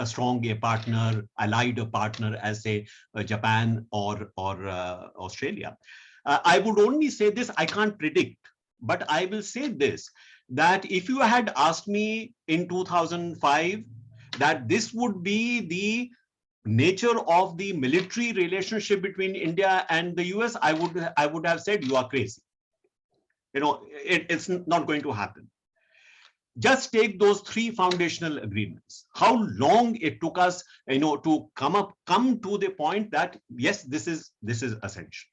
strong a partner, allied a partner as say Japan or Australia? I would only say this, I can't predict, but I will say this, that if you had asked me in 2005 that this would be the nature of the military relationship between India and the US, I would have said you are crazy. It's not going to happen. Just take those three foundational agreements. How long it took us, to come to the point that yes, this is essential.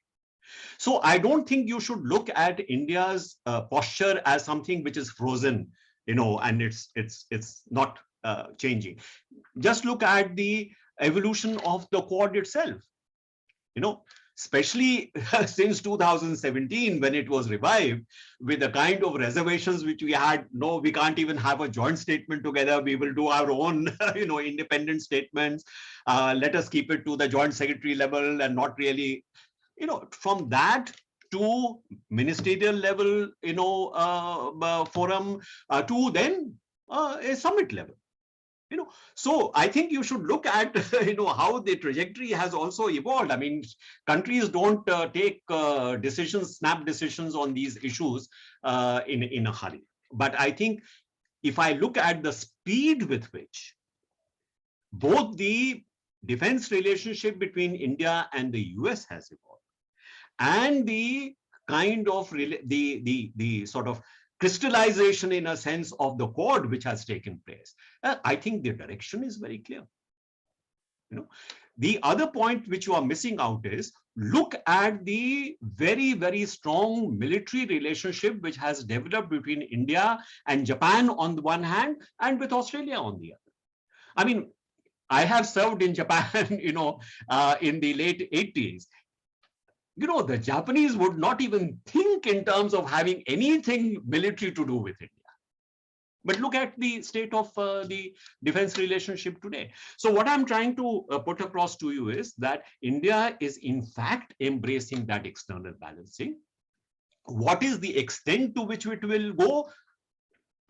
So I don't think you should look at India's posture as something which is frozen, and it's not changing. Just look at the evolution of the Quad itself. Especially since 2017, when it was revived, with the kind of reservations which we had. No, we can't even have a joint statement together. We will do our own, independent statements. Let us keep it to the joint secretary level and not really, from that to ministerial level, forum, to then a summit level. So I think you should look at, how the trajectory has also evolved. I mean, countries don't take snap decisions on these issues in a hurry. But I think if I look at the speed with which both the defense relationship between India and the US has evolved, and the kind of the sort of crystallization, in a sense, of the Quad which has taken place, I think the direction is very clear. The other point which you are missing out is, look at the very, very strong military relationship which has developed between India and Japan on the one hand, and with Australia on the other. I mean, I have served in Japan, in the late 80s. The Japanese would not even think in terms of having anything military to do with India. But look at the state of the defense relationship today. So what I'm trying to put across to you is that India is in fact embracing that external balancing. What is the extent to which it will go?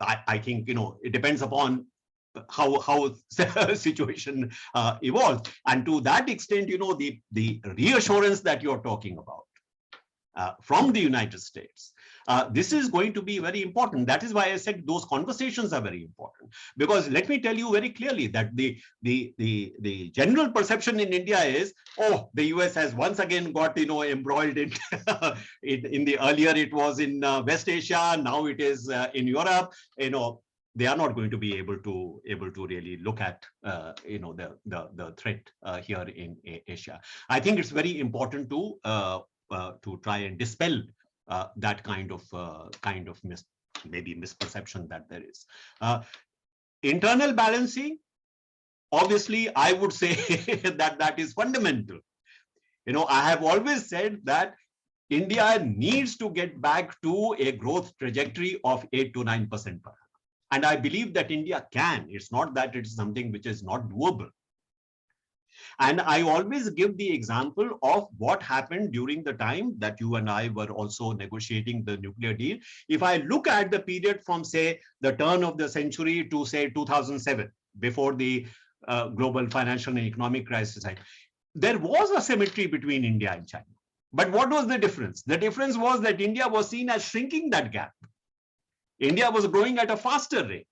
I think, it depends upon how the situation evolves. And to that extent, the reassurance that you're talking about from the United States, this is going to be very important. That is why I said those conversations are very important. Because let me tell you very clearly that the general perception in India is, oh, the US has once again got embroiled in in the earlier it was in West Asia, now it is in Europe. They are not going to be able to really look at the threat here in Asia. I think it's very important to try and dispel that kind of misperception that there is. Internal balancing, obviously, I would say that is fundamental. I have always said that India needs to get back to a growth trajectory of 8 to 9% per annum. And I believe that India can. It's not that it's something which is not doable. And I always give the example of what happened during the time that you and I were also negotiating the nuclear deal. If I look at the period from, say, the turn of the century to, say, 2007, before the global financial and economic crisis, there was a symmetry between India and China. But what was the difference? The difference was that India was seen as shrinking that gap. India was growing at a faster rate.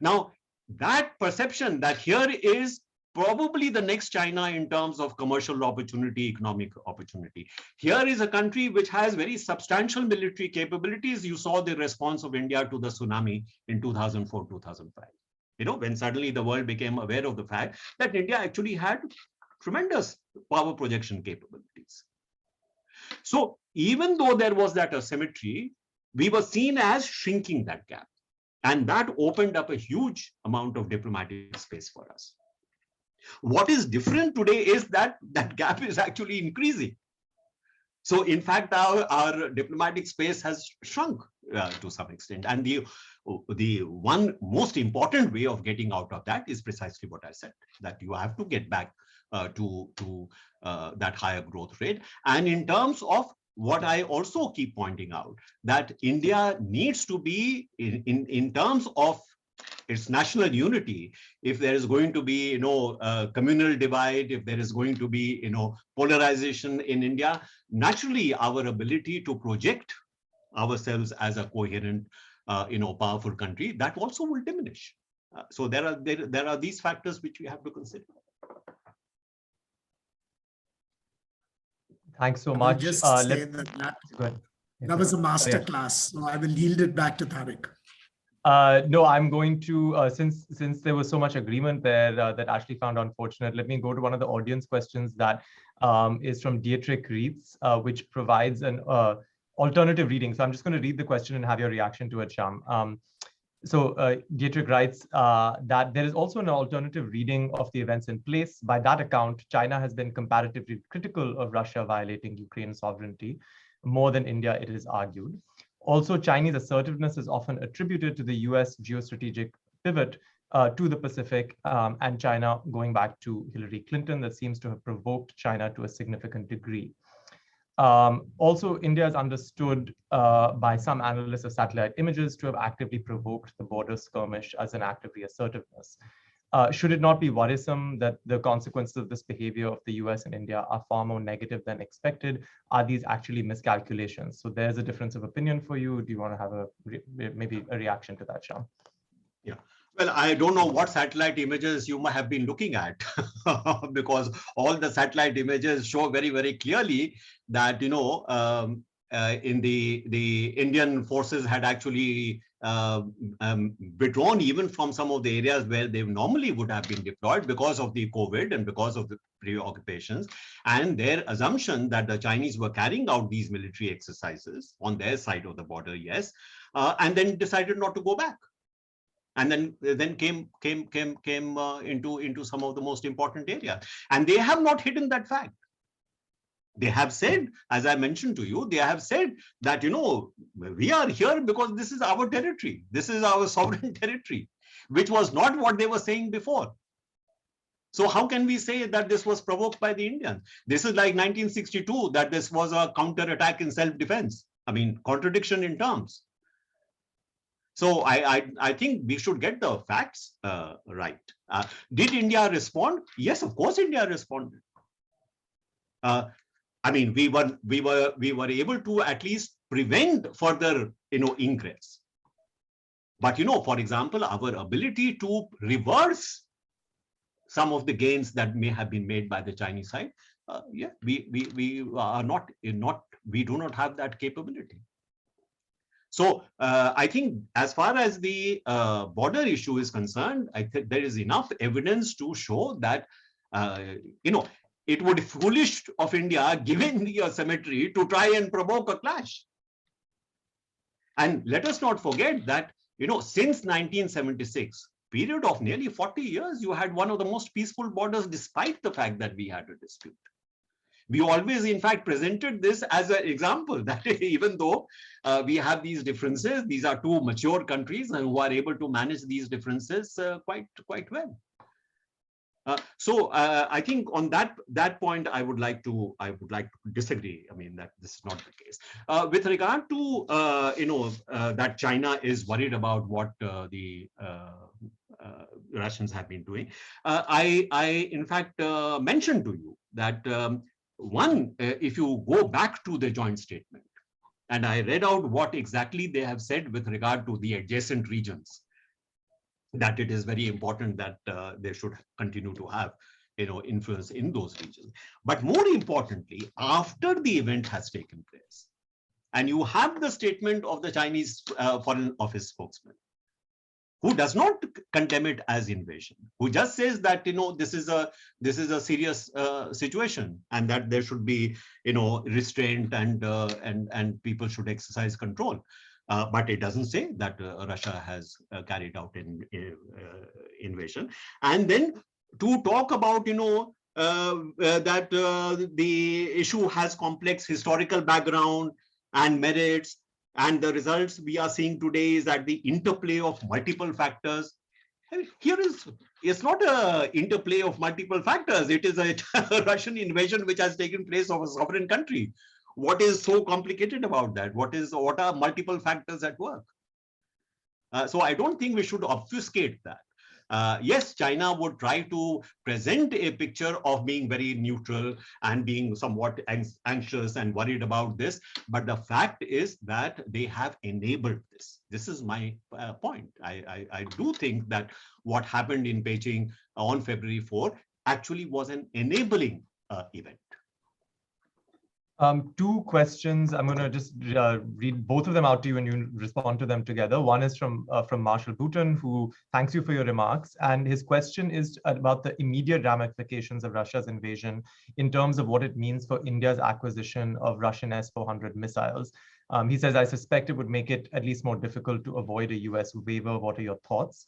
Now, that perception that here is probably the next China in terms of commercial opportunity, economic opportunity. Here is a country which has very substantial military capabilities. You saw the response of India to the tsunami in 2004, 2005. When suddenly the world became aware of the fact that India actually had tremendous power projection capabilities. So even though there was that asymmetry, we were seen as shrinking that gap. And that opened up a huge amount of diplomatic space for us. What is different today is that that gap is actually increasing. So in fact, our diplomatic space has shrunk to some extent. And the one most important way of getting out of that is precisely what I said, that you have to get back to that higher growth rate. And in terms of what I also keep pointing out, that India needs to be in terms of its national unity. If there is going to be communal divide, if there is going to be polarization in India, naturally our ability to project ourselves as a coherent powerful country, that also will diminish. So there are these factors which we have to consider. Thanks so much. Just say that was a master class, so I will yield it back to Tariq. No, I'm going to, since there was so much agreement there that Ashley found unfortunate, let me go to one of the audience questions that is from Dietrich Rietz, which provides an alternative reading. So I'm just going to read the question and have your reaction to it, Shyam. So Dietrich writes that there is also an alternative reading of the events in place. By that account, China has been comparatively critical of Russia violating Ukraine's sovereignty more than India, it is argued. Also, Chinese assertiveness is often attributed to the US geostrategic pivot to the Pacific and China going back to Hillary Clinton that seems to have provoked China to a significant degree. Also, India is understood by some analysts of satellite images to have actively provoked the border skirmish as an act of reassertiveness. Should it not be worrisome that the consequences of this behavior of the US and India are far more negative than expected? Are these actually miscalculations? So there's a difference of opinion for you. Do you want to have maybe a reaction to that, Shyam? Yeah. Well, I don't know what satellite images you might have been looking at, because all the satellite images show very, very clearly that, in the Indian forces had actually withdrawn even from some of the areas where they normally would have been deployed because of the COVID and because of the preoccupations, and their assumption that the Chinese were carrying out these military exercises on their side of the border, yes, and then decided not to go back. And then came into some of the most important areas. And they have not hidden that fact. They have said, as I mentioned to you, they have said that, we are here because this is our territory. This is our sovereign territory, which was not what they were saying before. So how can we say that this was provoked by the Indians? This is like 1962, that this was a counterattack in self-defense. I mean, contradiction in terms. So I think we should get the facts right. Did India respond? Yes, of course, India responded. I mean, we were able to at least prevent further, ingress. But for example, our ability to reverse some of the gains that may have been made by the Chinese side, yeah, we are not we do not have that capability. So I think as far as the border issue is concerned, I think there is enough evidence to show that, it would be foolish of India, given the asymmetry, to try and provoke a clash. And let us not forget that, since 1976, period of nearly 40 years, you had one of the most peaceful borders, despite the fact that we had a dispute. We always, in fact, presented this as an example that even though we have these differences, these are two mature countries and who are able to manage these differences quite well. So I think on that point, I would like to disagree. I mean, that this is not the case. With regard to that China is worried about what the Russians have been doing, I in fact mentioned to you that one, if you go back to the joint statement, and I read out what exactly they have said with regard to the adjacent regions, that it is very important that they should continue to have influence in those regions. But more importantly, after the event has taken place, and you have the statement of the Chinese Foreign Office spokesman, who does not condemn it as invasion, who just says that this is a serious situation, and that there should be restraint and people should exercise control. But it doesn't say that Russia has carried out an invasion. And then to talk about that the issue has complex historical background and merits, and the results we are seeing today is that the interplay of multiple factors. Here it's not an interplay of multiple factors. It is a Russian invasion which has taken place of a sovereign country. What is so complicated about that? What are multiple factors at work? So I don't think we should obfuscate that. Yes, China would try to present a picture of being very neutral and being somewhat anxious and worried about this. But the fact is that they have enabled this. This is my point. I do think that what happened in Beijing on February 4 actually was an enabling event. Two questions. I'm going to just read both of them out to you and you respond to them together. One is from Marshall Bhutan, who thanks you for your remarks. And his question is about the immediate ramifications of Russia's invasion in terms of what it means for India's acquisition of Russian S-400 missiles. He says, I suspect it would make it at least more difficult to avoid a US waiver. What are your thoughts?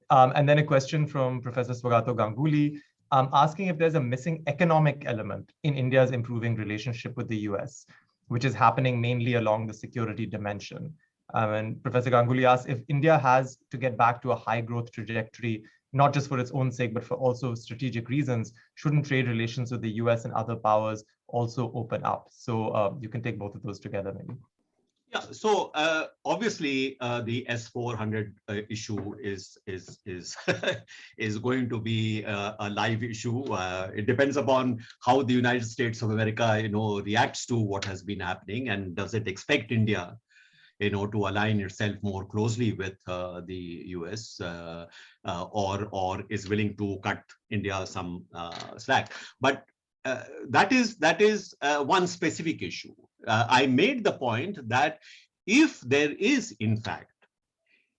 And then a question from Professor Swagato Ganguly, asking if there's a missing economic element in India's improving relationship with the US, which is happening mainly along the security dimension. And Professor Ganguly asks if India has to get back to a high growth trajectory, not just for its own sake, but for also strategic reasons, shouldn't trade relations with the US and other powers also open up? So you can take both of those together, maybe. Yeah, so obviously the S-400 issue is is going to be a live issue. It depends upon how the United States of America, reacts to what has been happening, and does it expect India, to align itself more closely with the US, or is willing to cut India some slack. But that is one specific issue. I made the point that if there is, in fact,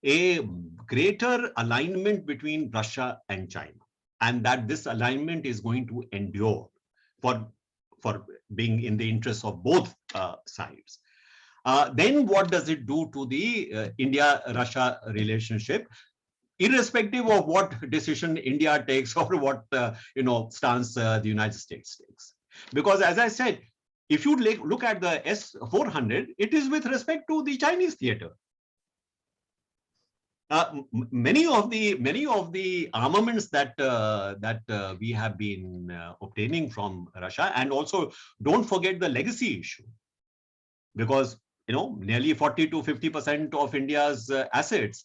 a greater alignment between Russia and China, and that this alignment is going to endure for being in the interests of both sides, then what does it do to the India-Russia relationship, irrespective of what decision India takes or what stance the United States takes? Because as I said, if you look at the S-400, it is with respect to the Chinese theater. Many of the armaments that we have been obtaining from Russia, and also don't forget the legacy issue, because nearly 40 to 50% of India's assets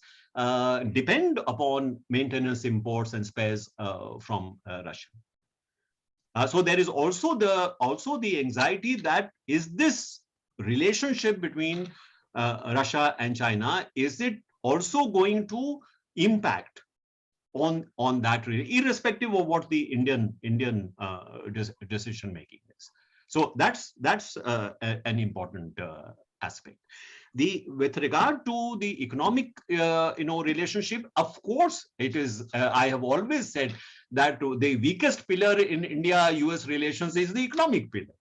depend upon maintenance imports and spares from Russia. So there is also the anxiety that, is this relationship between Russia and China, is it also going to impact on that, irrespective of what the Indian decision making is? So that's an important aspect. With regard to the economic relationship, of course it is. I have always said that the weakest pillar in India-US relations is the economic pillar,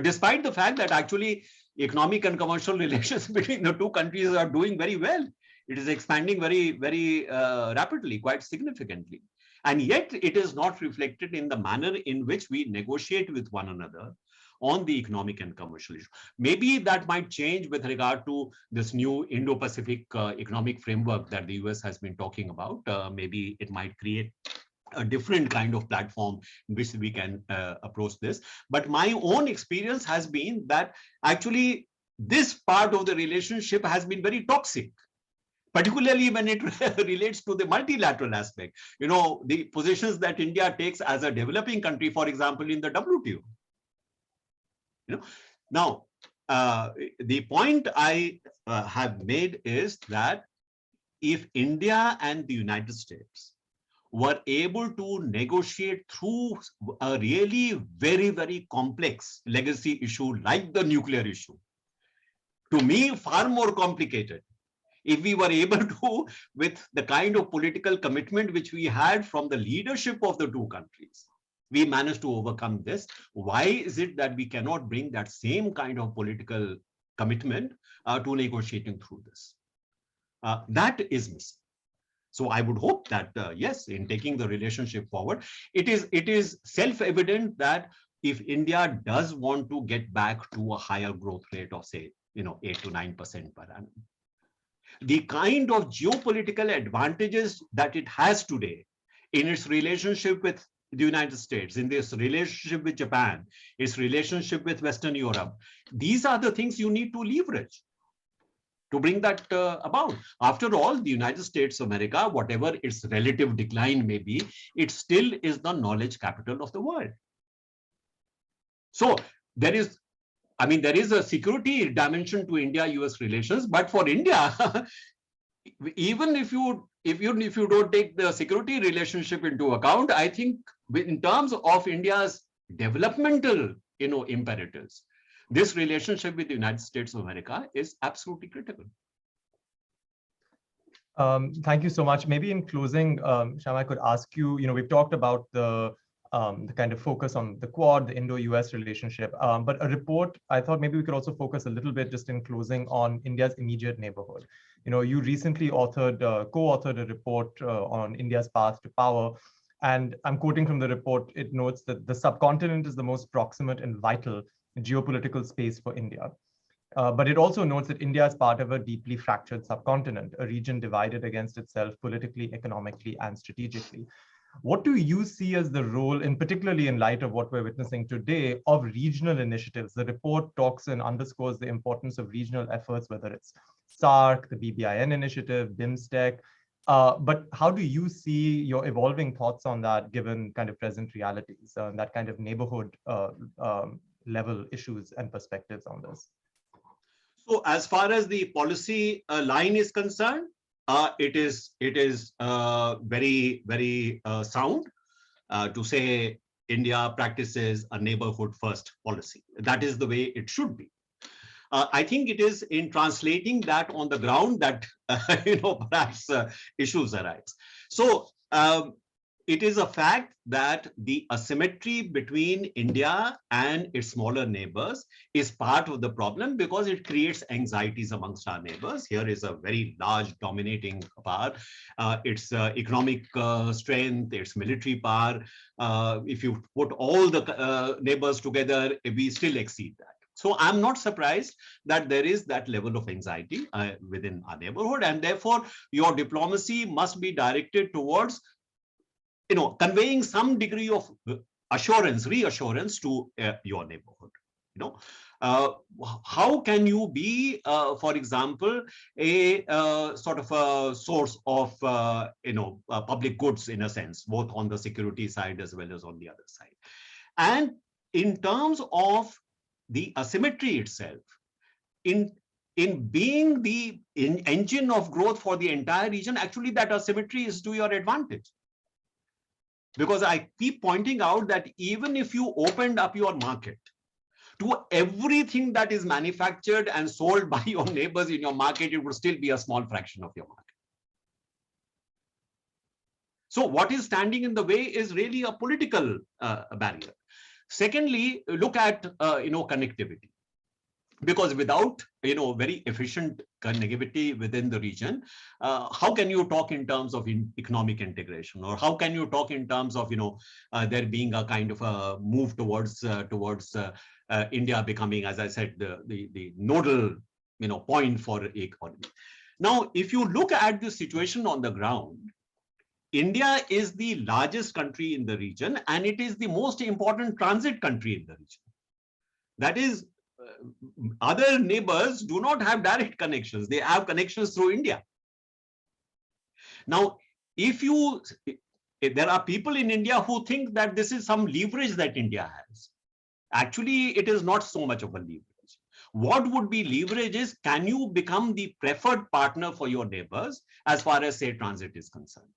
despite the fact that actually economic and commercial relations between the two countries are doing very well. It is expanding very, very rapidly, quite significantly. And yet it is not reflected in the manner in which we negotiate with one another on the economic and commercial issue. Maybe that might change with regard to this new Indo-Pacific economic framework that the US has been talking about. Maybe it might create a different kind of platform in which we can approach this. But my own experience has been that actually this part of the relationship has been very toxic, particularly when it relates to the multilateral aspect. The positions that India takes as a developing country, for example, in the WTO. Now, the point I have made is that if India and the United States were able to negotiate through a really very, very complex legacy issue like the nuclear issue, to me, far more complicated, if we were able to, with the kind of political commitment which we had from the leadership of the two countries, we managed to overcome this. Why is it that we cannot bring that same kind of political commitment to negotiating through this? That is missing. So I would hope that, yes, in taking the relationship forward, it is self-evident that if India does want to get back to a higher growth rate of, say, 8 to 9% per annum, the kind of geopolitical advantages that it has today in its relationship with the United States, in this relationship with Japan, its relationship with Western Europe, these are the things you need to leverage to bring that about. After all, the United States of America, whatever its relative decline may be, it still is the knowledge capital of the world. So there is a security dimension to India-US relations, but for India, even if you don't take the security relationship into account, I think in terms of India's developmental imperatives, this relationship with the United States of America is absolutely critical. Thank you so much. Maybe in closing, Shyam, I could ask you, we've talked about the the kind of focus on the Quad, the Indo-US relationship. But a report, I thought maybe we could also focus a little bit just in closing on India's immediate neighborhood. You recently co-authored a report on India's path to power. And I'm quoting from the report, it notes that the subcontinent is the most proximate and vital geopolitical space for India. But it also notes that India is part of a deeply fractured subcontinent, a region divided against itself politically, economically, and strategically. What do you see as the role, and particularly in light of what we're witnessing today, of regional initiatives? The report talks and underscores the importance of regional efforts, whether it's SAARC, the BBIN initiative, BIMSTEC. But how do you see your evolving thoughts on that, given kind of present realities, that kind of neighborhood level issues and perspectives on this? So as far as the policy line is concerned, it is very, very sound to say India practices a neighborhood first policy. That is the way it should be. I think it is in translating that on the ground that perhaps issues arise. So it is a fact that the asymmetry between India and its smaller neighbors is part of the problem because it creates anxieties amongst our neighbors. Here is a very large dominating power, its economic strength, its military power. If you put all the neighbors together, we still exceed that. So I'm not surprised that there is that level of anxiety within our neighborhood, and therefore your diplomacy must be directed towards conveying some degree of reassurance to your neighborhood. How can you be, for example, a sort of a source of public goods in a sense, both on the security side as well as on the other side? And in terms of the asymmetry itself, in being the engine of growth for the entire region, actually that asymmetry is to your advantage. Because I keep pointing out that even if you opened up your market to everything that is manufactured and sold by your neighbors in your market, it would still be a small fraction of your market. So what is standing in the way is really a political barrier. Secondly, look at connectivity. Because without very efficient connectivity within the region, how can you talk in terms of economic integration, or how can you talk in terms of there being a kind of a move towards India becoming, as I said, the nodal point for economy. Now, if you look at the situation on the ground, India is the largest country in the region, and it is the most important transit country in the region. That is, other neighbors do not have direct connections. They have connections through India. Now, if there are people in India who think that this is some leverage that India has. Actually, it is not so much of a leverage. What would be leverage is, can you become the preferred partner for your neighbors as far as, say, transit is concerned?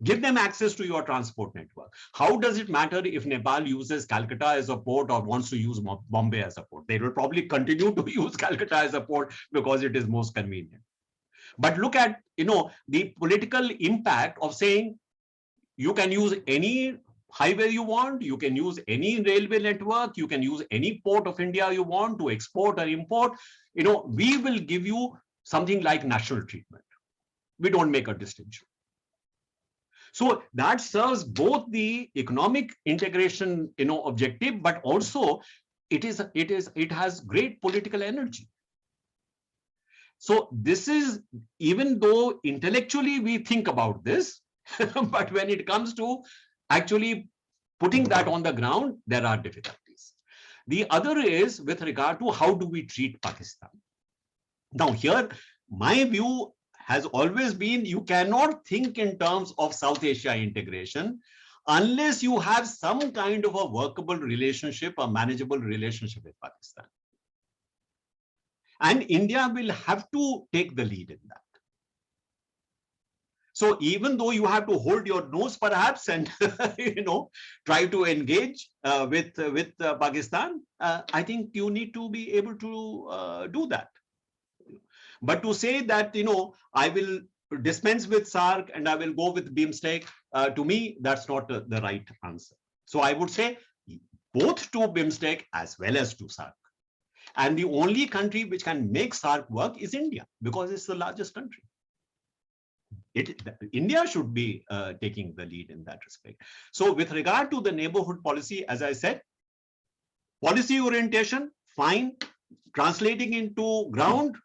Give them access to your transport network. How does it matter if Nepal uses Calcutta as a port or wants to use Bombay as a port? They will probably continue to use Calcutta as a port because it is most convenient. But look at the political impact of saying you can use any highway you want, you can use any railway network, you can use any port of India you want to export or import. We will give you something like national treatment. We don't make a distinction. So that serves both the economic integration, objective, but also it has great political energy. So this is, even though intellectually we think about this, but when it comes to actually putting that on the ground, there are difficulties. The other is with regard to how do we treat Pakistan. Now here, my view has always been, you cannot think in terms of South Asia integration unless you have some kind of a workable relationship, a manageable relationship with Pakistan. And India will have to take the lead in that. So even though you have to hold your nose perhaps and try to engage with Pakistan, I think you need to be able to do that. But to say that, I will dispense with SAARC and I will go with BIMSTEC, to me, that's not the right answer. So I would say both to BIMSTEC as well as to SAARC. And the only country which can make SAARC work is India, because it's the largest country. India should be taking the lead in that respect. So with regard to the neighborhood policy, as I said, policy orientation, fine. Translating into ground,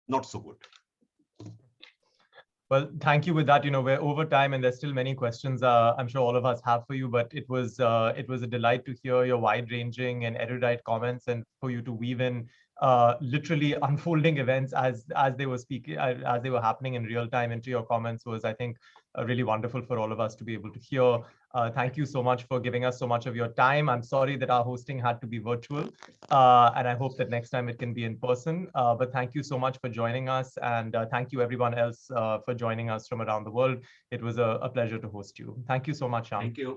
not so good. Well, thank you with that. We're over time and there's still many questions I'm sure all of us have for you, but it was a delight to hear your wide-ranging and erudite comments and for you to weave in literally unfolding events as they were speaking, as they were happening in real time into your comments was, I think, really wonderful for all of us to be able to hear. Thank you so much for giving us so much of your time. I'm sorry that our hosting had to be virtual, and I hope that next time it can be in person. But thank you so much for joining us, and thank you everyone else for joining us from around the world. It was a pleasure to host you. Thank you so much, Shyam. Thank you.